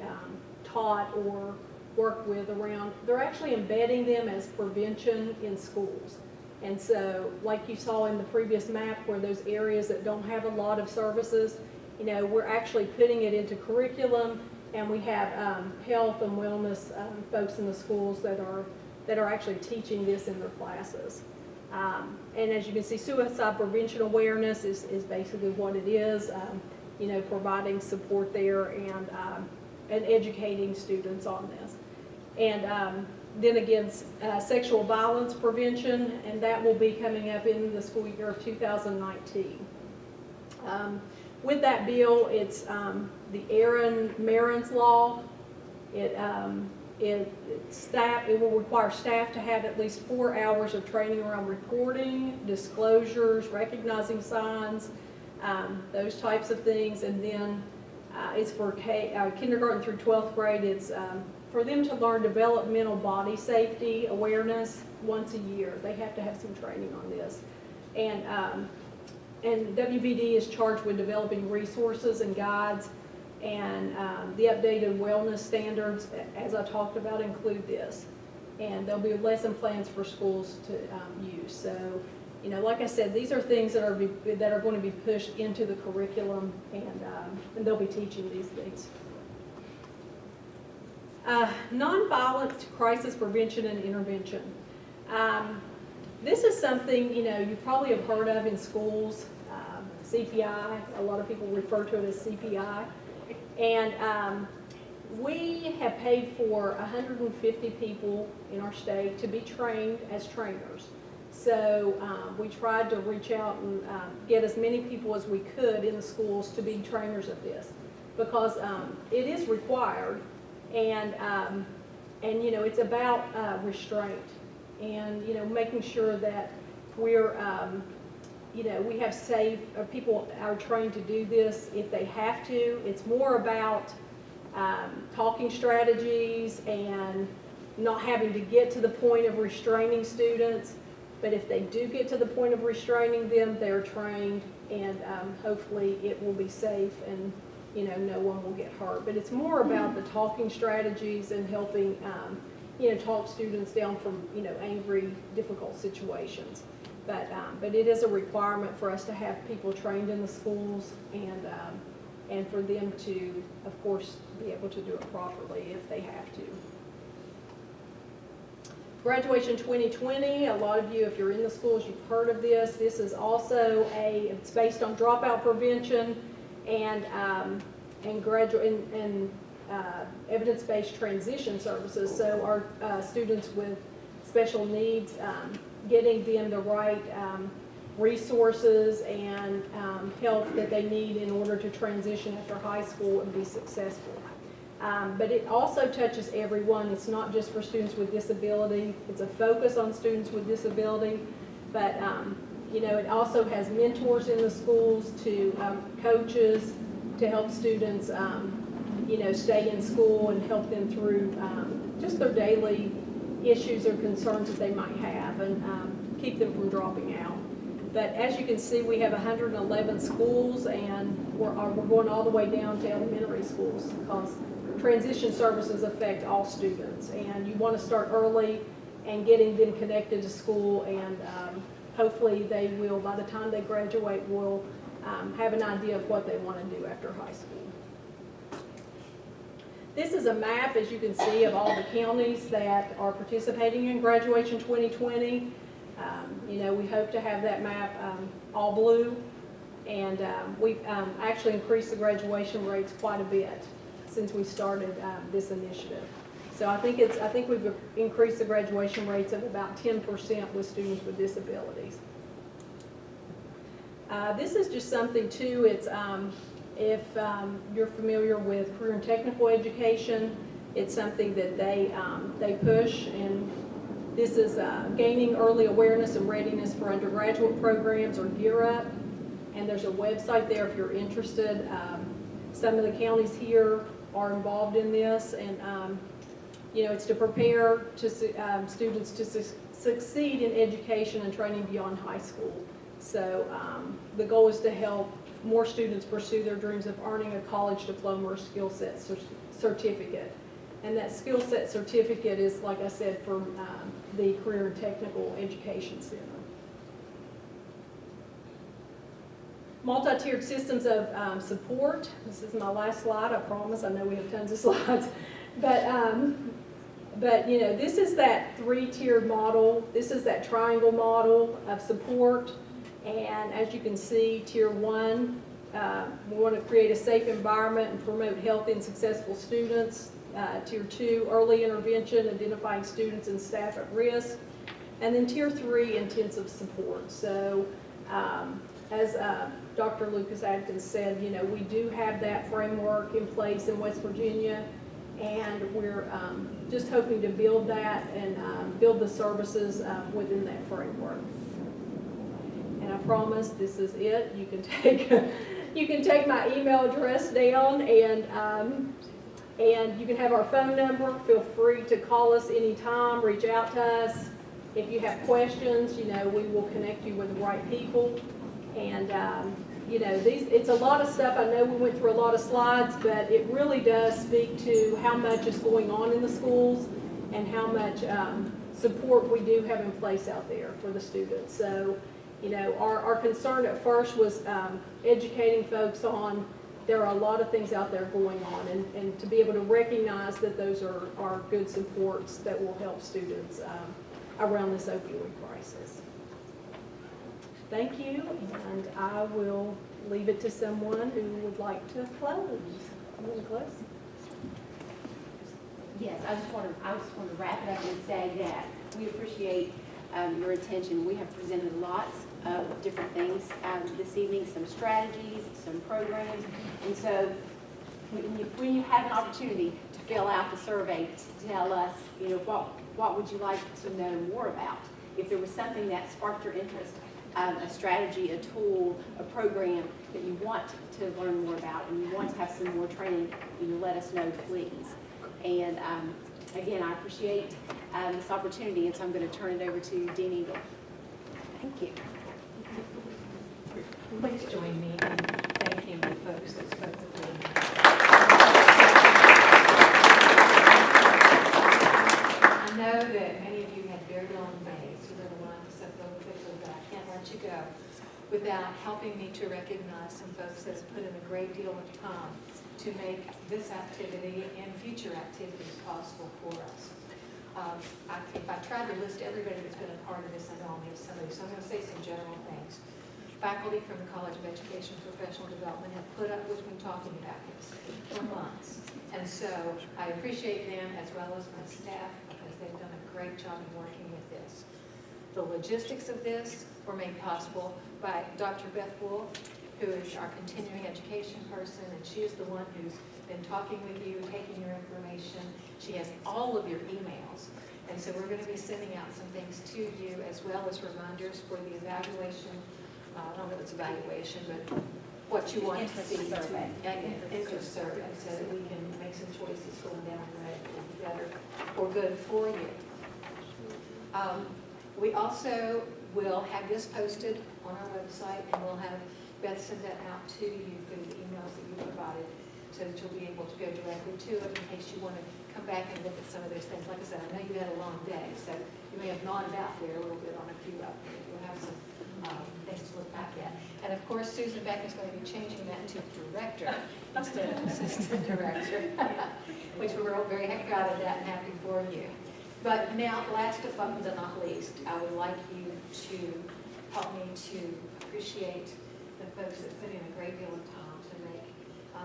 taught or worked with around. They're actually embedding them as prevention in schools. And so like you saw in the previous map where those areas that don't have a lot of services, we're actually putting it into curriculum, and we have health and wellness folks in the schools that are actually teaching this in their classes. And as you can see, suicide prevention awareness is basically what it is, providing support there and educating students on this. And then again, sexual violence prevention, and that will be coming up in the school year of 2019. With that bill, it's the Aaron-Marans law. It will require staff to have at least 4 hours of training around reporting, disclosures, recognizing signs, those types of things. And then it's for kindergarten through 12th grade. It's for them to learn developmental body safety awareness once a year. They have to have some training on this. And WBD is charged with developing resources and guides. And the updated wellness standards, as I talked about, include this. And there'll be lesson plans for schools to use. So, like I said, these are things that are going to be pushed into the curriculum, and they'll be teaching these things. Nonviolent crisis prevention and intervention. This is something, you probably have heard of in schools, CPI. A lot of people refer to it as CPI. And we have paid for 150 people in our state to be trained as trainers. So we tried to reach out and get as many people as we could in the schools to be trainers of this, because it is required, and it's about restraint, and making sure that we're we have safe, people are trained to do this if they have to. It's more about talking strategies and not having to get to the point of restraining students. But if they do get to the point of restraining them, they're trained, and hopefully it will be safe, and no one will get hurt. But it's more about the talking strategies and helping talk students down from angry, difficult situations. But it is a requirement for us to have people trained in the schools, and for them to, of course, be able to do it properly if they have to. Graduation 2020, a lot of you, if you're in the schools, you've heard of this. This is also it's based on dropout prevention and evidence-based transition services. So our students with special needs, getting them the right resources and help that they need in order to transition after high school and be successful. But it also touches everyone. It's not just for students with disability. It's a focus on students with disability, but It also has mentors in the schools to coaches to help students, stay in school and help them through just their daily issues or concerns that they might have and keep them from dropping out. But as you can see, we have 111 schools, and we're going all the way down to elementary schools because transition services affect all students. And you want to start early and getting them connected to school, and hopefully they will, by the time they graduate, will have an idea of what they want to do after high school. This is a map, as you can see, of all the counties that are participating in Graduation 2020. We hope to have that map all blue, and we've actually increased the graduation rates quite a bit since we started this initiative. So I think we've increased the graduation rates of about 10% with students with disabilities. This is just something too. It's if you're familiar with career and technical education, it's something that they push, and this is gaining early awareness and readiness for undergraduate programs, or Gear Up. And there's a website there if you're interested. Some of the counties here are involved in this, and it's to prepare students to succeed in education and training beyond high school. So the goal is to help more students pursue their dreams of earning a college diploma or skill set certificate. And that skill set certificate is, like I said, from the Career and Technical Education Center. Multi-tiered systems of support. This is my last slide, I promise. I know we have tons of slides. But this is that three-tiered model. This is that triangle model of support. And as you can see, Tier 1, we want to create a safe environment and promote healthy and successful students. Tier 2, early intervention, identifying students and staff at risk. And then Tier 3, intensive support. So as Dr. Lucas Adkins said, we do have that framework in place in West Virginia, and we're just hoping to build that and build the services within that framework. And I promise this is it. You can take my email address down, and you can have our phone number. Feel free to call us anytime, reach out to us. If you have questions, we will connect you with the right people. And, it's a lot of stuff. I know we went through a lot of slides, but it really does speak to how much is going on in the schools and how much support we do have in place out there for the students. So, our concern at first was educating folks on there are a lot of things out there going on, and to be able to recognize that those are good supports that will help students around this opioid crisis. Thank you, and I will leave it to someone who would like to close. You want to close? Yes, I just want to wrap it up and say that we appreciate your attention. We have presented lots of different things this evening, some strategies, some programs, and so when you have an opportunity to fill out the survey to tell us, what would you like to know more about? If there was something that sparked your interest, a strategy, a tool, a program that you want to learn more about and you want to have some more training, let us know, please. And again, I appreciate this opportunity, and so I'm going to turn it over to Dean Eagle. Thank you. Please join me in thanking the folks that spoke with me. I know that many of you had very long days. You live a life so quickly, but I can't let you go without helping me to recognize some folks that have put in a great deal of time to make this activity and future activities possible for us. If I tried to list everybody that's been a part of this, I know I'll miss somebody, so I'm going to say some general things. Faculty from the College of Education and Professional Development have put up with me talking about this for months. And so I appreciate them as well as my staff because they've done a great job in working with this. The logistics of this were made possible by Dr. Beth Wolf, who is our continuing education person, and she is the one who's been talking with you, taking your information. She has all of your emails. And so we're going to be sending out some things to you as well as reminders for the evaluation. I don't know if it's evaluation, but what you want to see. Survey. Interest survey, so that we can make some choices going down the road that will be better or good for you. We also will have this posted on our website, and we'll have Beth send that out to you through the emails that you provided, so that you'll be able to go directly to it in case you want to come back and look at some of those things. Like I said, I know you had a long day, so you may have nodded out there a little bit on a few of them. You'll have some things to look back at. And of course, Susan Beck is going to be changing that to director instead of assistant director, which we're all very proud of that and happy for you. But now, last but not least, I would like you to help me to appreciate the folks that put in a great deal of time to make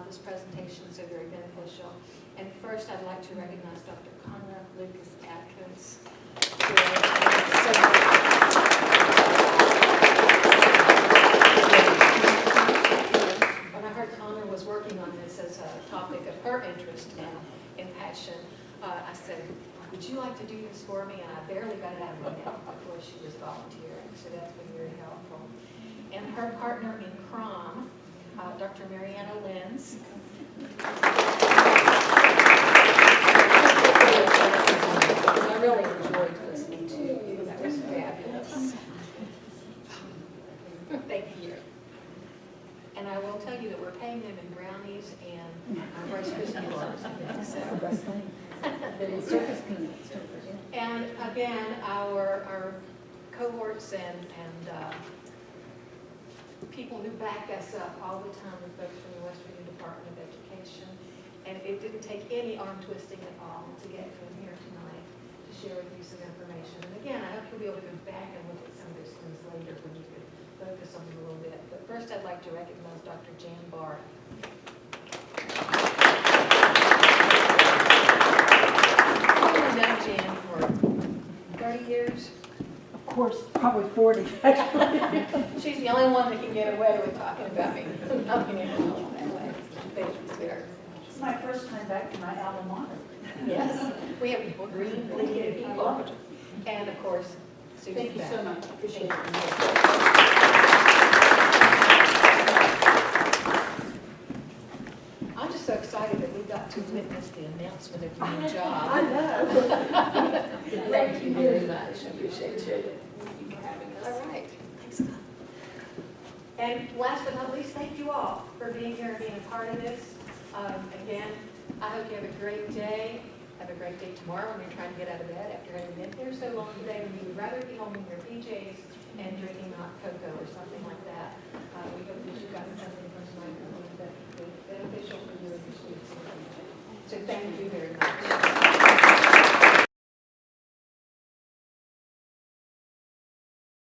this presentation so very beneficial. And first, I'd like to recognize Dr. Conrad Lucas Atkins. When I heard Connor was working on this as a topic of her interest and passion, I said, would you like to do this for me? And I barely got it out of my mouth before she was volunteering, so that's been very helpful. And her partner in crime, Dr. Mariana Lenz. I really enjoyed listening to you. That was fabulous. Thank you. And I will tell you that we're paying them in brownies and Rice Krispie bars. That's the best thing. Circus peanuts, don't forget. And again, our cohorts and people who back us up all the time with folks from the West Virginia Department of Education. And it didn't take any arm twisting at all to get from here tonight to share with you some information. And again, I hope you'll be able to go back and look at some of those things later when you can focus on them a little bit. But first, I'd like to recognize Dr. Jan Barr. I've known Jan for 30 years. Of course, probably 40, actually. She's the only one that can get away with talking about me. I'm going to go that way. Thank you, sweetheart. It's my first time back to my alma mater. Yes, we have green, blinking people. And of course, Susan Thank you Beck. so much. Appreciate it. I'm just so excited that we got to witness the announcement of your new job. I know. Thank you very much. I appreciate you having us. All right. Thanks a lot. And last but not least, thank you all for being here and being a part of this. Again, I hope you have a great day. Have a great day tomorrow when you're trying to get out of bed after having been here so long today, when you would rather be home in your PJs and drinking hot cocoa or something like that. We hope that you got something from tonight that will be beneficial for you and your students. So thank you very much.